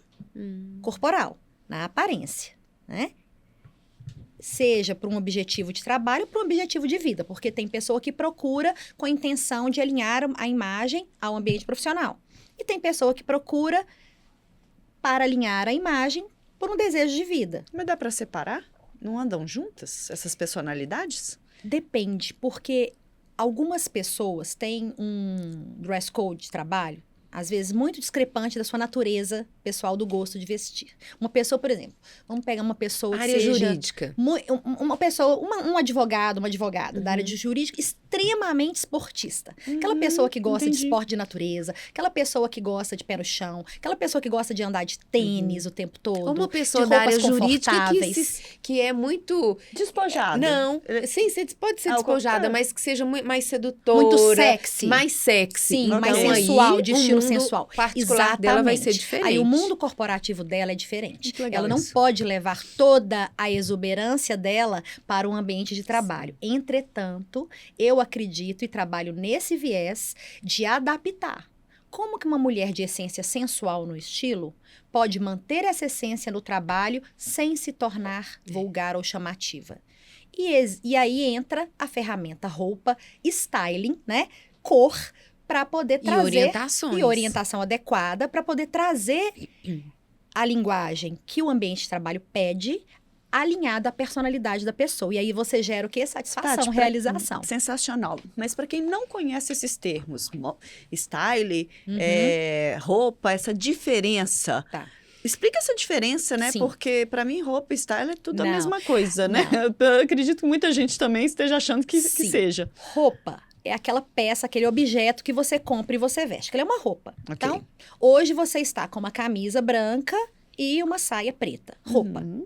corporal, na aparência, né? Seja para um objetivo de trabalho ou para um objetivo de vida, porque tem pessoa que procura com a intenção de alinhar a imagem ao ambiente profissional. E tem pessoa que procura para alinhar a imagem por um desejo de vida. Mas dá para separar? Não andam juntas essas personalidades? Depende, porque algumas pessoas têm um dress code de trabalho, às vezes muito discrepante da sua natureza pessoal do gosto de vestir. Uma pessoa, por exemplo, vamos pegar uma pessoa que Área seja... jurídica. Uma pessoa, um advogado, uma advogada da área de jurídica extremamente esportista. Aquela pessoa que gosta de esporte de natureza, aquela pessoa que gosta de pé no chão, aquela pessoa que gosta de andar de tênis o tempo todo. Ou uma pessoa de da roupas área jurídica confortáveis. que é muito... Despojada. Não, sim, pode ser Ah, o despojada, contrário. mas que seja mais sedutora. Muito sexy. Mais sexy. Sim, Então, mais aí, sensual, de o estilo mundo sensual. particular dela vai ser Exatamente. diferente. Aí o mundo corporativo dela é diferente. Muito legal Ela não isso. pode levar toda a exuberância dela para um ambiente de trabalho. Entretanto, eu acredito e trabalho nesse viés de adaptar. Como que uma mulher de essência sensual no estilo pode manter essa essência no trabalho sem se tornar vulgar ou chamativa? E aí entra a ferramenta roupa, styling, né? Cor, para poder trazer... orientações. E orientação adequada para poder trazer a linguagem que o ambiente de trabalho pede, alinhada à personalidade da pessoa. E aí você gera o quê? Satisfação, Tati, realização. Sensacional. Mas para quem não conhece esses termos, style, roupa, essa diferença. Tá. Explica essa diferença, né? Sim. Porque para mim roupa e style é tudo a Não. mesma coisa, né? Não. Eu acredito que muita gente também esteja achando que Sim. seja. Roupa é aquela peça, aquele objeto que você compra e você veste, que ele é uma roupa. Ok. Então, hoje você está com uma camisa branca e uma saia preta, roupa. Uhum.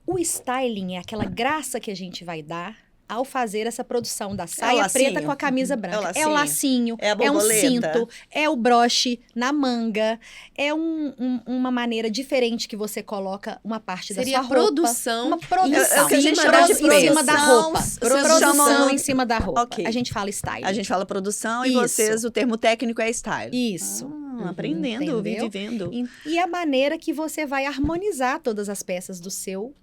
O styling é aquela graça que a gente vai dar ao fazer essa produção da o saia lacinho. preta com a camisa branca. É o lacinho. É a um borboleta. cinto, é o broche na manga, é uma maneira diferente que você coloca uma parte Seria da sua roupa. produção Uma produção. É o que a gente Em chama de cima da roupa. vocês Produção chamam- em cima da roupa. Ok. A gente fala styling. A gente fala produção e Isso. vocês, o termo técnico é style. Isso. Aprendendo, Entendeu? vivendo. E a maneira que você vai harmonizar todas as peças do seu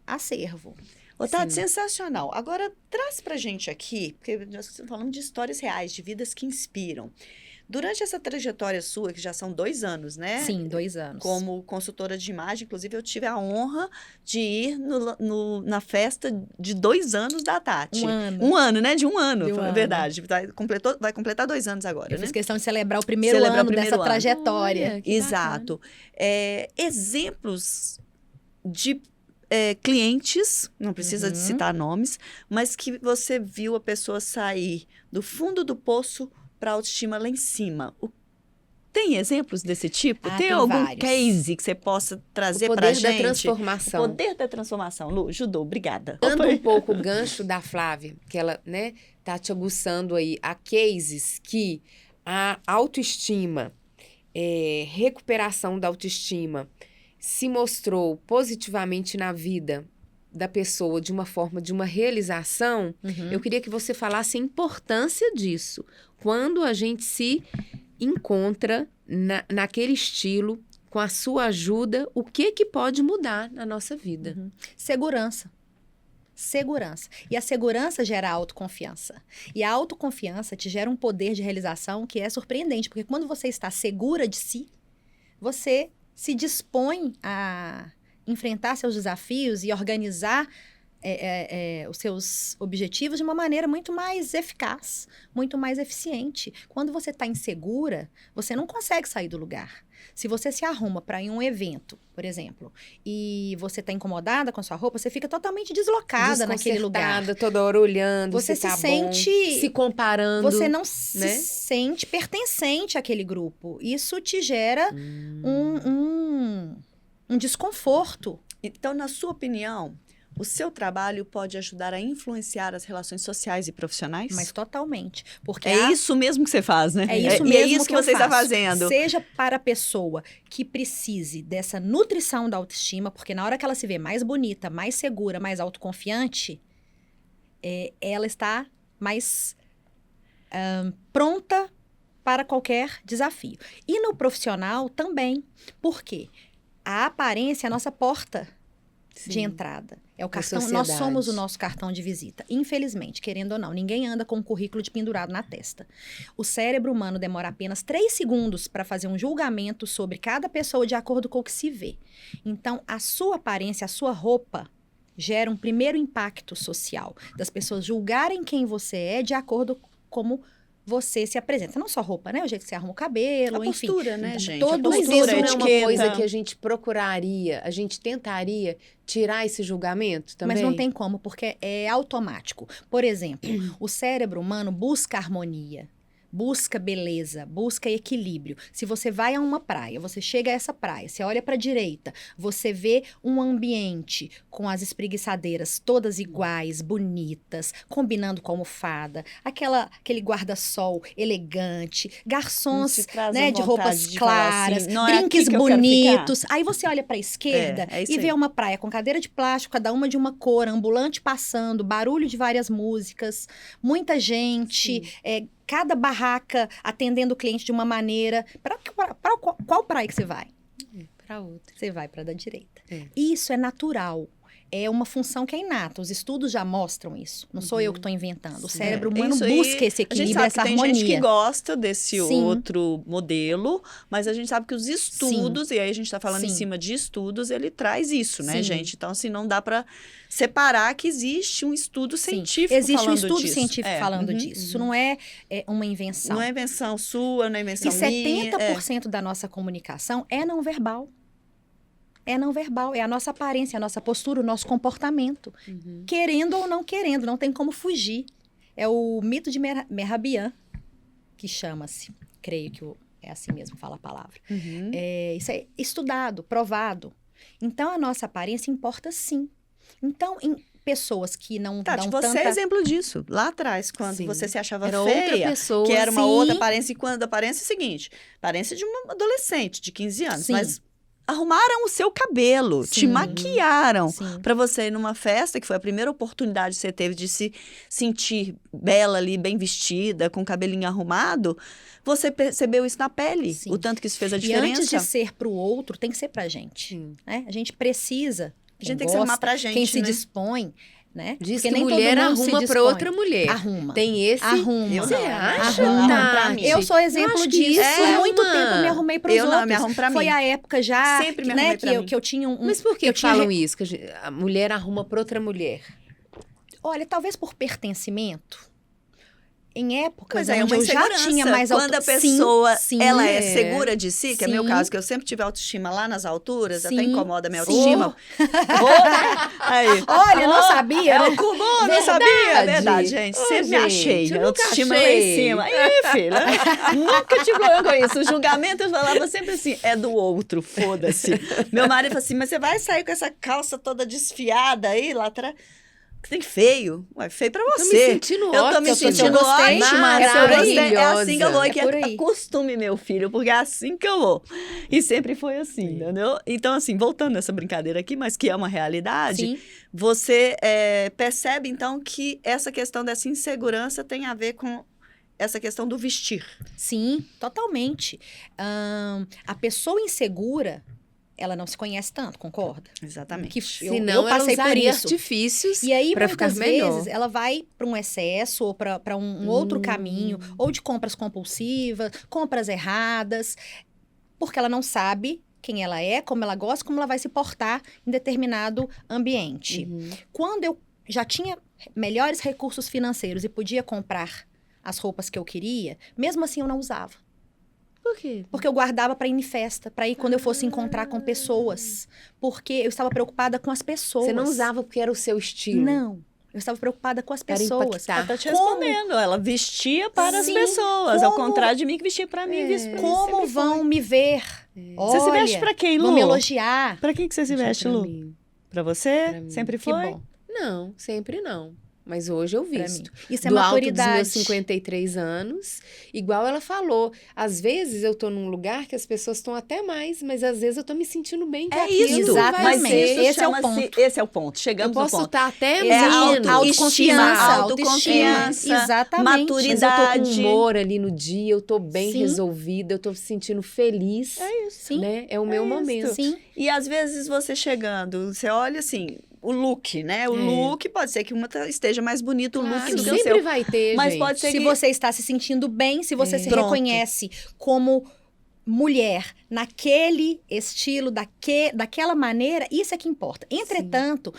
acervo. Ô, Tati, sensacional. Agora, traz pra gente aqui, porque nós estamos falando de histórias reais, de vidas que inspiram. Durante essa trajetória sua, que já são 2 anos, né? Sim, 2 anos. Como consultora de imagem, inclusive eu tive a honra de ir na festa de 2 anos da Tati. 1 ano. 1 ano, né? De 1 ano, De um é ano. verdade. Vai completar 2 anos agora, Eu né? fiz questão de celebrar o primeiro Celebrar o ano primeiro dessa ano. trajetória. Olha, que Exato. Exemplos de clientes, não precisa de citar nomes, mas que você viu a pessoa sair do fundo do poço para a autoestima lá em cima. Tem exemplos desse tipo? Tem algum vários. case que você possa trazer O para a poder da gente? transformação. O poder da transformação. Lu, ajudou, obrigada. Dando um pouco o gancho da Flávia, que ela, né, tá te aguçando aí a cases que a autoestima, recuperação da autoestima se mostrou positivamente na vida da pessoa de uma forma de uma realização, eu queria que você falasse a importância disso. Quando a gente se encontra naquele estilo, com a sua ajuda, o que pode mudar na nossa vida? Segurança. Segurança. E a segurança gera autoconfiança. E a autoconfiança te gera um poder de realização que é surpreendente, porque quando você está segura de si, você se dispõe a enfrentar seus desafios e organizar os seus objetivos de uma maneira muito mais eficaz, muito mais eficiente. Quando você está insegura, você não consegue sair do lugar. Se você se arruma para ir em um evento, por exemplo, e você está incomodada com a sua roupa, você fica totalmente deslocada naquele lugar. Toda hora olhando, Você se se tá sente... bom, se comparando. Você não se sente pertencente àquele grupo. Isso te gera um desconforto. Então, na sua opinião, o seu trabalho pode ajudar a influenciar as relações sociais e profissionais? Mas totalmente. Porque É isso mesmo que você faz, né? É isso e mesmo é isso que eu você está faço. fazendo. Seja para a pessoa que precise dessa nutrição da autoestima, porque na hora que ela se vê mais bonita, mais segura, mais autoconfiante, ela está mais pronta para qualquer desafio. E no profissional também. Por quê? A aparência é a nossa porta de entrada. É o cartão, nós sociedade. somos o nosso cartão de visita. Infelizmente, querendo ou não, ninguém anda com um currículo de pendurado na testa. O cérebro humano demora apenas 3 segundos para fazer um julgamento sobre cada pessoa de acordo com o que se vê. Então, a sua aparência, a sua roupa gera um primeiro impacto social das pessoas julgarem quem você é de acordo com como você se apresenta. Não só roupa, né? O jeito que você arruma o cabelo, A enfim. postura, né, gente? Todo A Mas postura, isso não é uma etiqueta. coisa que a gente procuraria, a gente tentaria tirar esse julgamento também? Mas não tem como, porque é automático. Por exemplo, o cérebro humano busca harmonia, busca beleza, busca equilíbrio. Se você vai a uma praia, você chega a essa praia, você olha para a direita, você vê um ambiente com as espreguiçadeiras todas iguais, bonitas, combinando com a almofada, aquele guarda-sol elegante, garçons, Te traz né, a de vontade roupas de falar claras, assim, "Não é aqui drinks que eu quero bonitos. Aí você olha para a esquerda É isso e vê aí. uma praia com cadeira de plástico, cada uma de uma cor, ambulante passando, barulho de várias músicas, muita gente, cada barraca atendendo o cliente de uma maneira. Para qual praia que você vai? Para outra. Você vai para da direita. É. Isso é natural. É uma função que é inata. Os estudos já mostram isso. Não sou eu que estou inventando. O cérebro humano Isso aí, busca esse a gente equilíbrio, sabe essa que harmonia. tem gente que gosta desse Sim. outro modelo, mas a gente sabe que os estudos, e aí a gente está falando em Sim. cima de estudos, ele traz isso, né, Sim. gente? Então, assim, não dá para separar que existe um estudo Sim. científico Existe um falando estudo disso. científico falando uhum. disso. Isso não é uma invenção. Não é invenção sua, não é invenção E minha. 70% da nossa comunicação é não verbal. É não verbal, é a nossa aparência, a nossa postura, o nosso comportamento. Querendo ou não querendo, não tem como fugir. É o mito de Mehrabian, que chama-se. Creio que é assim mesmo que fala a palavra. Uhum. Isso é estudado, provado. Então, a nossa aparência importa sim. Então, em pessoas que não Tati, dão você tanta... é exemplo disso. Lá atrás, quando Sim. você se achava Era feia, outra pessoa, que era uma sim. outra aparência, e quando a aparência é o seguinte, aparência de uma adolescente de 15 anos, Sim. mas arrumaram o seu cabelo, te Sim. maquiaram Sim. para você ir numa festa, que foi a primeira oportunidade que você teve de se sentir bela ali, bem vestida, com o cabelinho arrumado, você percebeu isso na pele, Sim. o tanto que isso fez a E diferença. antes de ser para o outro, tem que ser pra gente. Sim. Né? A gente precisa. A gente quem tem que se arrumar gosta, pra gente, quem se né? dispõe, né? Diz Porque que nem todo mulher mundo se arruma pra dispõe. outra mulher. Arruma. Tem esse... Arruma. Eu Você não, acha, arruma pra Tati? mim. Eu sou exemplo acho que disso. isso Por é muito uma- tempo eu me arrumei para os Eu outros. não, me arrumo pra Foi mim. a época já, Sempre me né, arrumei pra mim. que eu tinha um... Mas por que eu que tinha falam isso? Que a mulher arruma pra outra mulher? Olha, talvez por pertencimento. Em épocas Mas aí é onde uma eu já insegurança. tinha mais Quando a Sim, pessoa sim, ela é é. segura de si, que é meu Sim. caso, que eu sempre tive autoestima lá nas alturas, até Sim. incomoda a minha Sim. autoestima. Aí. Olha, não sabia, É né? o cubô, não Verdade. sabia? É verdade, gente. Ô, Sempre me achei. gente, eu A nunca autoestima lá em achei. cima. Ih, filha, nunca tive problema com isso. O julgamento eu falava sempre assim, é do outro, foda-se. Meu marido falou assim, mas você vai sair com essa calça toda desfiada aí lá atrás? Tem feio. Ué, feio pra Tô me você. sentindo Eu tô ótima. me sentindo eu gostei, ótima. Se eu gostei, é assim que eu vou. É Que por aí. acostume, meu filho, porque é assim que eu vou. E sempre foi assim, entendeu? Então, assim, voltando nessa brincadeira aqui, mas que é uma realidade, Sim. você percebe, então, que essa questão dessa insegurança tem a ver com essa questão do vestir. Sim, totalmente. A pessoa insegura, ela não se conhece tanto, concorda? Exatamente. Que Senão eu ela passei por usaria isso. artifícios E aí, pra ficar muitas melhor. vezes, ela vai para um excesso ou para um outro caminho, ou de compras compulsivas, compras erradas, porque ela não sabe quem ela é, como ela gosta, como ela vai se portar em determinado ambiente. Uhum. Quando eu já tinha melhores recursos financeiros e podia comprar as roupas que eu queria, mesmo assim eu não usava. Por quê? Porque eu guardava para ir em festa, para ir quando eu fosse encontrar com pessoas. Porque eu estava preocupada com as pessoas. Você não usava porque era o seu estilo? Não. Eu estava preocupada com as Era pessoas. impactar. Ela tá te Como- respondendo. Ela vestia para Sim, as pessoas. Ao como- contrário de mim, que vestia para mim. Como vão me ver? Você se veste para quem, Lu? Vão me elogiar. Pra quem que você se veste, Pra Lu? mim. Pra você? Pra mim. Sempre Que foi? bom Não, sempre não. Mas hoje eu pra visto. mim. Isso é Do alto dos maturidade. meus 53 anos, igual ela falou. Às vezes eu tô num lugar que as pessoas estão até mais, mas às vezes eu tô me sentindo bem que É aquilo isso. vai Exatamente. Mas ser. isso Esse é o chama-se- ponto. Esse é o ponto. Eu Chegamos no posso ponto. estar até É menos. autoconfiança, autoconfiança, exatamente. Mas eu tô com maturidade. humor ali no dia, eu tô bem Sim. resolvida, eu tô me sentindo feliz. Sim, Né? É o meu isso. momento. sim. E às vezes você chegando, você olha assim, o look, né? O look pode ser que uma esteja mais bonito o look Claro, do que o sempre seu. vai ter, Mas gente. pode ser Se que... você está se sentindo bem, se você se Pronto. reconhece como mulher naquele estilo, daquela maneira, isso é que importa. Entretanto,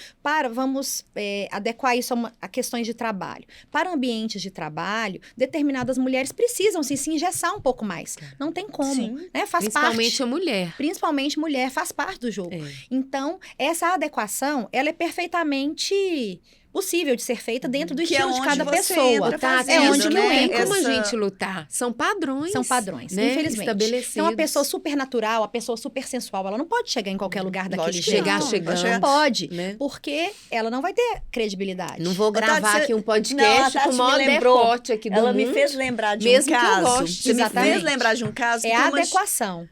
vamos adequar isso a questões de trabalho. Para ambientes de trabalho, determinadas mulheres precisam se engessar um pouco mais. Não tem como, Sim. né? Faz Principalmente parte. a mulher. Principalmente mulher, faz parte do jogo. É. Então, essa adequação, ela é perfeitamente possível de ser feita dentro do Que é estilo de onde cada você pessoa. entra Tati, É onde isso que não eu tem entro. como a Essa- gente lutar. São padrões. São padrões, né? infelizmente. Estabelecidos. Então, a pessoa super natural, a pessoa super sensual, ela não pode chegar em qualquer lugar daquele Lógico que jeito. Chegar não, chegando. vai chegar- Não pode, Né? porque ela não vai ter credibilidade. Não vou Tati, gravar você- aqui um Não, a podcast Tati com o me maior lembrou. decote aqui do Ela mundo. me fez lembrar de mesmo um que eu caso. goste. Você me Exatamente. fez lembrar de um caso. É que a uma- adequação.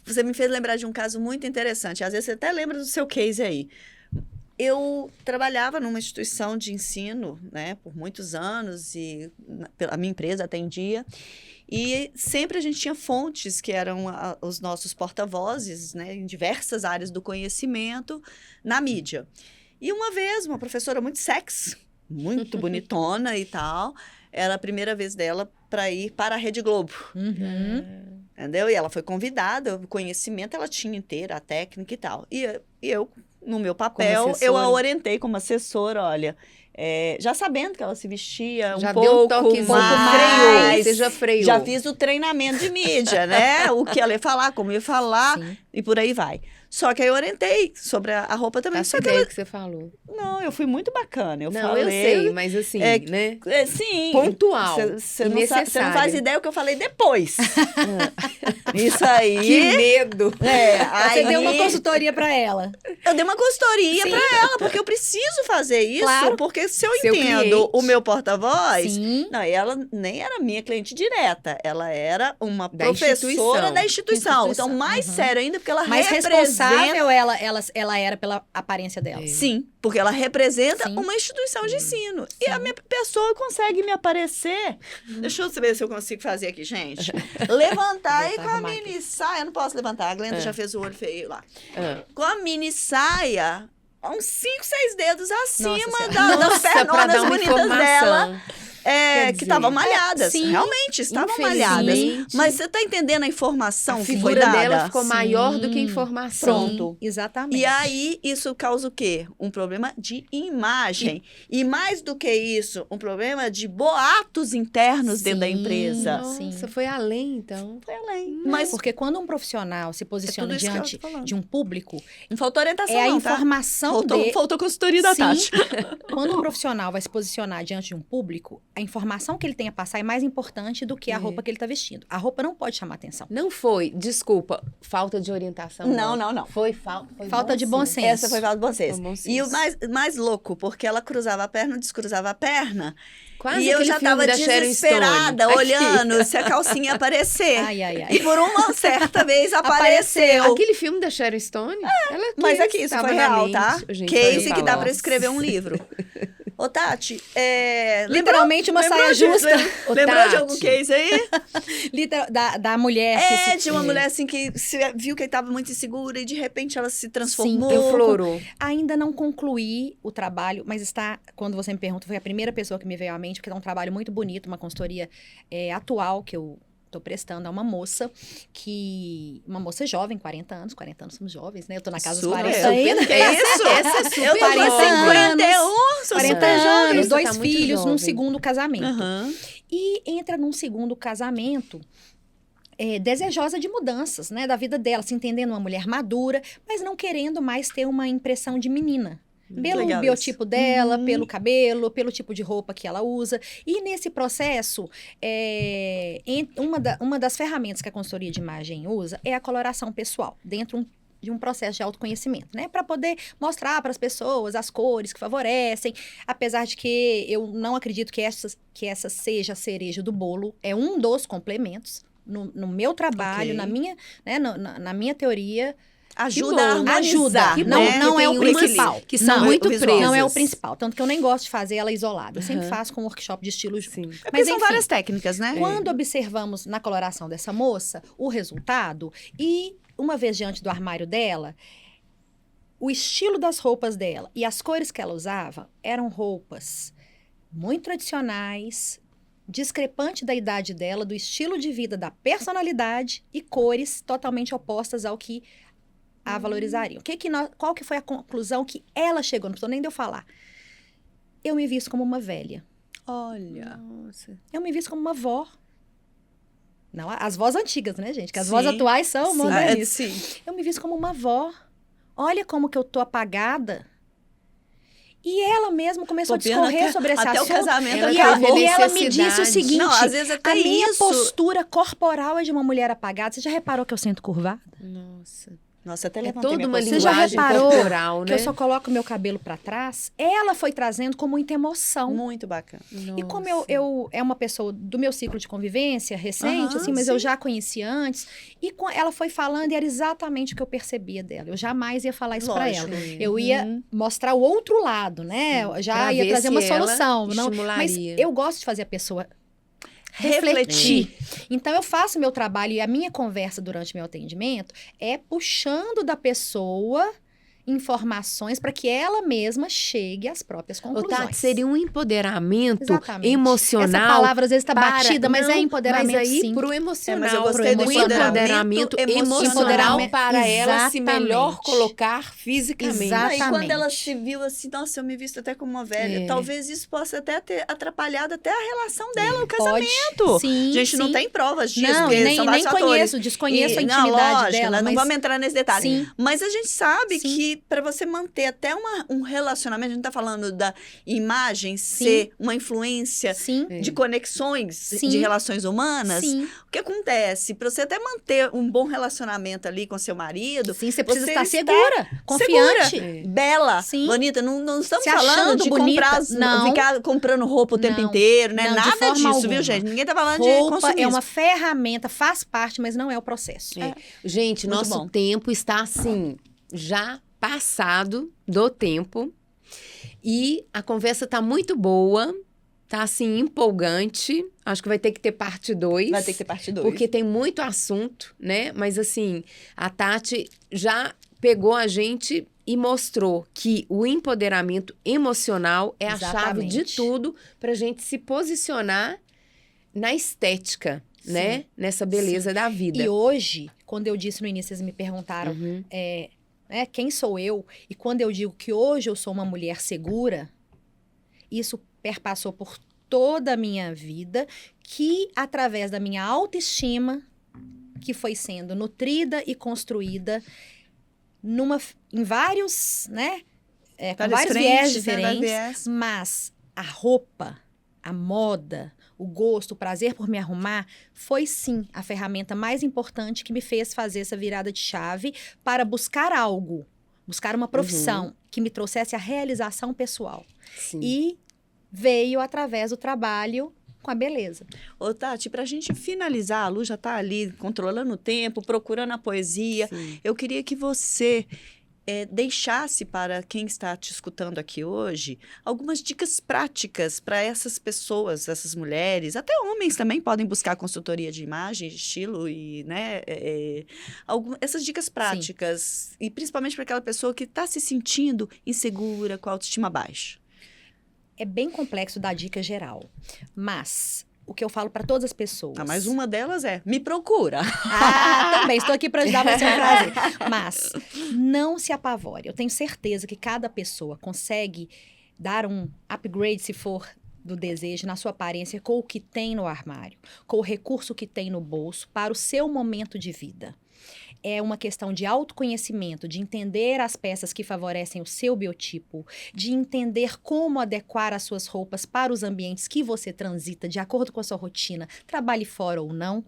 Você me fez lembrar de um caso muito interessante. Às vezes você até lembra do seu case aí. Eu trabalhava numa instituição de ensino, né, por muitos anos, e a minha empresa atendia. E sempre a gente tinha fontes que eram os nossos porta-vozes, né, em diversas áreas do conhecimento, na mídia. E uma vez, uma professora muito sexy, muito bonitona e tal, era a primeira vez dela para ir para a Rede Globo. Entendeu? E ela foi convidada, o conhecimento ela tinha inteira, a técnica e tal. E eu, no meu papel, eu a assessora. orientei como assessora, olha, já sabendo que ela se vestia Já um deu um pouco toquezinho, mais, freou, você já freou. já fiz o treinamento de mídia, né? O que ela ia falar, como ia falar, Sim. e por aí vai. Só que aí eu orientei sobre a roupa também. Essa Só que ideia que você falou. não, eu fui muito bacana. Eu Não, falei. eu sei, mas assim, é, né? Sim. Pontual Você e não, você não necessário. faz ideia o que eu falei depois. Isso aí. Que medo! Você Aí deu uma consultoria para ela. eu dei uma consultoria Sim. pra ela, porque eu preciso fazer isso, Claro. porque se eu Seu entendo cliente. o meu porta-voz, Sim. não, ela nem era minha cliente direta, ela era uma Da professora instituição. da instituição. Então, Instituição. mais Uhum. sério ainda, porque ela Mais representa... responsável ela era pela aparência dela. É. Sim, porque ela representa Sim. uma instituição de ensino. E a minha pessoa consegue me aparecer. Deixa eu ver se eu consigo fazer aqui, gente. Levantar Vou e com a arrumar aqui. mini saia. Eu não posso levantar, a Glenda já fez o olho feio lá. Ah. Com a mini saia, uns 5, 6 dedos acima Senhora. das Nossa, pra pernonas dar uma bonitas informação. dela. Quer Que dizer, estavam malhadas. sim. Realmente, estavam Infelizmente, malhadas. Mas você tá entendendo a informação A que foi figura dada? dela ficou Sim. maior do que a informação. Pronto. Exatamente. E aí, isso causa o quê? Um problema de imagem. E mais do que isso, um problema de boatos internos dentro da Sim. empresa. Nossa, Sim. foi além, então. Foi além. Mas Mas porque quando um profissional se é posiciona tudo isso que eu diante tô falando. de um público, Não faltou orientação, é a não, tá? informação dele. Faltou consultoria da Sim. Tati. Quando um profissional vai se posicionar diante de um público, a informação que ele tem a passar é mais importante do que a roupa que ele está vestindo. A roupa não pode chamar atenção. Não foi, desculpa, falta de orientação. Não. Foi Falta de bom senso. Essa foi falta de vocês. Foi bom E o senso. mais louco, porque ela cruzava a perna, descruzava a perna. Quase e eu aquele já filme tava da Sharon desesperada, Stone. olhando se a calcinha ia aparecer. Ai, ai, ai. E por uma certa vez apareceu. Aquele filme da Sharon Stone? Ela Mas quis, aqui, isso tava foi na real, mente. tá? Gente, Case vai que dá falar. pra escrever um livro. Ô, Tati, Literalmente uma saia justa. Ô, Lembrou de Tati. algum case aí? Da mulher que De uma mulher assim que viu que estava muito insegura e de repente ela se transformou. Inflorou. Ainda não concluí o trabalho, mas está, quando você me pergunta, foi a primeira pessoa que me veio à mente, porque é um trabalho muito bonito, uma consultoria atual que eu estou prestando a uma moça uma moça jovem, 40 anos somos jovens, né? Eu tô na casa dos Super, 40 super. ainda. Que isso? Essa é super Eu tô com jovem. 51, sou 40 super jovem. anos, Você 2 tá muito filhos, num jovem. segundo casamento. Aham. E entra num segundo casamento desejosa de mudanças, né, da vida dela, se entendendo uma mulher madura, mas não querendo mais ter uma impressão de menina. Pelo legal biotipo dela, Uhum. pelo cabelo, pelo tipo de roupa que ela usa. E nesse processo, uma das ferramentas que a consultoria de imagem usa é a coloração pessoal, dentro de um processo de autoconhecimento, né? Para poder mostrar para as pessoas as cores que favorecem. Apesar de que eu não acredito que essa seja a cereja do bolo, é um dos complementos. No meu trabalho, Ok. na minha teoria, Ajuda a bom. harmonizar, Ajuda. né? Não Que é tem o umas principal. Que são Não, muito o visual. presas. não é o principal. Tanto que eu nem gosto de fazer ela isolada. Eu sempre Aham. faço com workshop de estilo junto. Sim. Porque Mas, são enfim, várias técnicas, né? Quando observamos na coloração dessa moça o resultado e, uma vez diante do armário dela, o estilo das roupas dela e as cores que ela usava eram roupas muito tradicionais, discrepante da idade dela, do estilo de vida, da personalidade e cores totalmente opostas ao que a valorizariam. Qual que foi a conclusão que ela chegou? Não precisou nem de eu falar. Eu me visto como uma velha. Olha. Nossa. Eu me visto como uma vó. Não, as vós antigas, né, gente? Que as Sim. vós atuais são Sim. modernistas. Sim. Eu me visto como uma vó. Olha como que eu tô apagada. E ela mesma começou a discorrer sobre esse até assunto. o casamento Ela E acabou. teve ela me disse o necessidade. seguinte: Não, às vezes até a minha isso. postura corporal é de uma mulher apagada. Você já reparou que eu sinto curvada? Nossa. Nossa, até É levantei toda minha uma postura. Você já linguagem reparou corporal, Que né? eu só coloco meu cabelo pra trás? Ela foi trazendo com muita emoção. Muito bacana. E como eu é uma pessoa do meu ciclo de convivência recente, Aham, assim, mas eu sim. já conhecia antes, e ela foi falando e era exatamente o que eu percebia dela. Eu jamais ia falar isso pra Lógico. ela. Eu ia Uhum. mostrar o outro lado, né? Eu já Pra ia ver trazer se uma ela solução. Não, mas estimularia. eu gosto de fazer a pessoa refletir. Então, eu faço meu trabalho e a minha conversa durante meu atendimento é puxando da pessoa informações para que ela mesma chegue às próprias Ô, conclusões. Tati, seria um empoderamento Exatamente. emocional. Essa palavra às vezes está para- batida, mas é Não, empoderamento, mas aí sim. pro emocional, mas eu gostei do pro empoderamento emocional emocional. para ela se melhor Exatamente. colocar fisicamente. Exatamente. E quando ela se viu assim, nossa, eu me visto até como uma velha. Talvez isso possa até ter atrapalhado até a relação dela, o casamento. Pode. Sim, A gente não sim. tem provas disso, Não, porque nem, são nem vários fatores. conheço, desconheço a Não, intimidade lógico, dela. não Mas vamos entrar nesse detalhe. sim. Mas a gente sabe Sim. que para você manter até um relacionamento, a gente tá falando da imagem Sim. ser uma influência Sim, de conexões Sim. de relações humanas. sim. O que acontece? Para você até manter um bom relacionamento ali com seu marido, Sim, você precisa você estar está segura, confiante. bela, Sim. bonita. Não estamos Se falando achando de bonita. comprar, Não. ficar comprando roupa o tempo Não. inteiro, né? Não, de Nada forma disso, alguma. viu, gente? Ninguém tá falando de Roupa consumismo. é uma ferramenta, faz parte, mas não é o processo. É. Gente, Muito nosso bom. tempo está assim, já passado do tempo. E a conversa tá muito boa, tá assim, empolgante. Acho que vai ter que ter parte 2. Vai ter que ter parte 2. Porque tem muito assunto, né? Mas assim, a Tati já pegou a gente e mostrou que o empoderamento emocional é a chave de Exatamente. tudo pra gente se posicionar na estética, né? Nessa beleza da vida. E hoje, quando eu disse no início, vocês me perguntaram Uhum. quem sou eu? E quando eu digo que hoje eu sou uma mulher segura, isso perpassou por toda a minha vida, que através da minha autoestima, que foi sendo nutrida e construída em vários, né? Com vários viés diferentes, mas a roupa, a moda, o gosto, o prazer por me arrumar, foi sim a ferramenta mais importante que me fez fazer essa virada de chave para buscar algo, buscar uma profissão que me trouxesse a realização pessoal. Sim. E veio através do trabalho com a beleza. Ô, Tati, pra gente finalizar, a Lu já tá ali controlando o tempo, procurando a poesia. Sim. Eu queria que você deixasse para quem está te escutando aqui hoje algumas dicas práticas para essas pessoas, essas mulheres, até homens também podem buscar consultoria de imagem, de estilo e, né, essas dicas práticas e principalmente para aquela pessoa que está se sentindo insegura, com a autoestima baixa. É bem complexo dar dica geral, mas o que eu falo para todas as pessoas... Mas uma delas me procura. Também, estou aqui para ajudar, vai ser um prazer. Mas não se apavore. Eu tenho certeza que cada pessoa consegue dar um upgrade, se for do desejo, na sua aparência, com o que tem no armário, com o recurso que tem no bolso, para o seu momento de vida. É uma questão de autoconhecimento, de entender as peças que favorecem o seu biotipo, de entender como adequar as suas roupas para os ambientes que você transita, de acordo com a sua rotina, trabalhe fora ou não,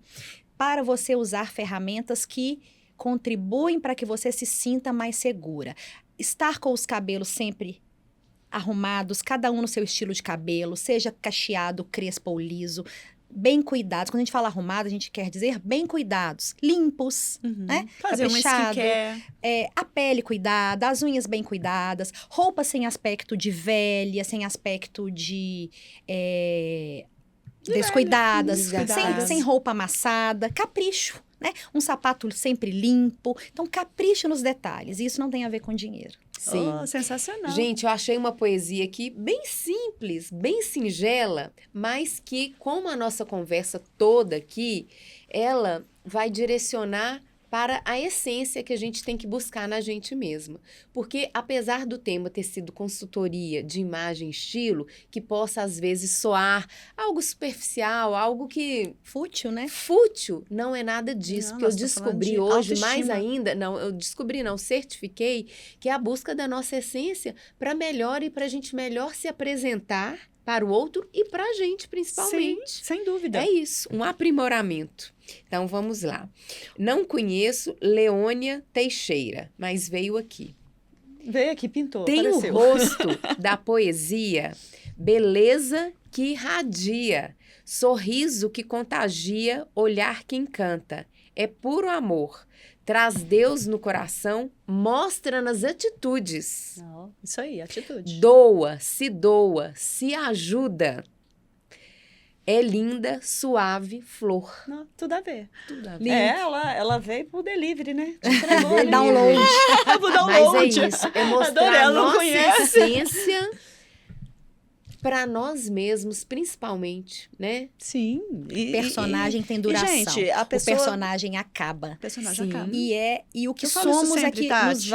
para você usar ferramentas que contribuem para que você se sinta mais segura. Estar com os cabelos sempre arrumados, cada um no seu estilo de cabelo, seja cacheado, crespo ou liso, bem cuidados. Quando a gente fala arrumado, a gente quer dizer bem cuidados, limpos, né? Fazer uma Caprichado. skincare. A pele cuidada, as unhas bem cuidadas, roupa sem aspecto de velha, sem aspecto de descuidadas, Descuidadas. sem roupa amassada, capricho, né? Um sapato sempre limpo. Então, capricho nos detalhes. E isso não tem a ver com dinheiro. Sim. Oh, sensacional. Gente, eu achei uma poesia aqui bem simples, bem singela, mas que, como a nossa conversa toda aqui, ela vai direcionar para a essência que a gente tem que buscar na gente mesma. Porque, apesar do tema ter sido consultoria de imagem e estilo, que possa, às vezes, soar algo superficial, algo que... Fútil, né? Fútil, não é nada disso, Não, porque eu nós estamos falando descobri de hoje, mais autoestima. ainda, não, eu descobri, não, certifiquei, que é a busca da nossa essência para melhor e para a gente melhor se apresentar para o outro e para a gente, principalmente. Sim, sem dúvida. É isso, um aprimoramento. Então, vamos lá. Não conheço Leônia Teixeira, mas veio aqui. Veio aqui, pintou, Tem apareceu. o rosto da poesia, beleza que irradia, sorriso que contagia, olhar que encanta. É puro amor, traz Deus no coração, mostra nas atitudes. Não, isso aí, atitude. Doa, se ajuda. É linda, suave, flor. Não, tudo a ver. Tudo a ver. Lindo. Ela veio pro delivery, né? Te entregou ali. Download. Pro Mas download. é isso, é Adorei, mostrar a ela não nossa conhece. essência para nós mesmos, principalmente, né? Sim. Personagem tem e, duração. gente, a pessoa... O personagem acaba. O personagem Sim. acaba. E o que Eu falo isso somos sempre, é que Tati. nos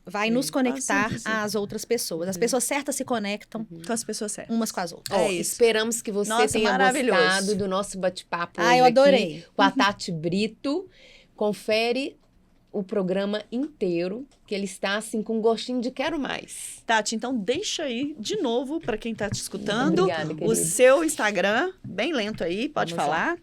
vai nos conectar sempre, sim. às outras pessoas. As pessoas certas se conectam Com as pessoas certas. umas com as outras. Ó, É isso. esperamos que você Nossa, tenha maravilhoso. gostado do nosso bate-papo Ah, hoje eu aqui adorei. com a Tati Brito. Confere o programa inteiro, que ele está assim com um gostinho de quero mais. Tati, então deixa aí de novo para quem tá te escutando Obrigada, o querida. seu Instagram, bem lento aí, pode Vamos falar.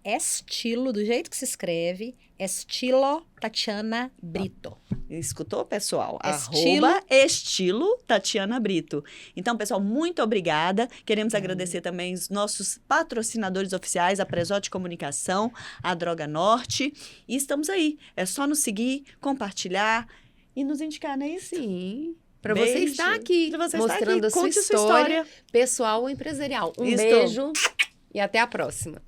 @estilo, do jeito que se escreve, estilo Tatiana Brito. Escutou, pessoal? Estilo. @estilo Tatiana Brito. Então, pessoal, muito obrigada. Queremos agradecer também os nossos patrocinadores oficiais, a Presote Comunicação, a Droga Norte. E estamos aí. É só nos seguir, compartilhar e nos indicar, não é isso? Sim. Para você Beijo. estar aqui, Pra você estar mostrando aqui. a sua Conte história pessoal ou empresarial. Um Isso. beijo e até a próxima.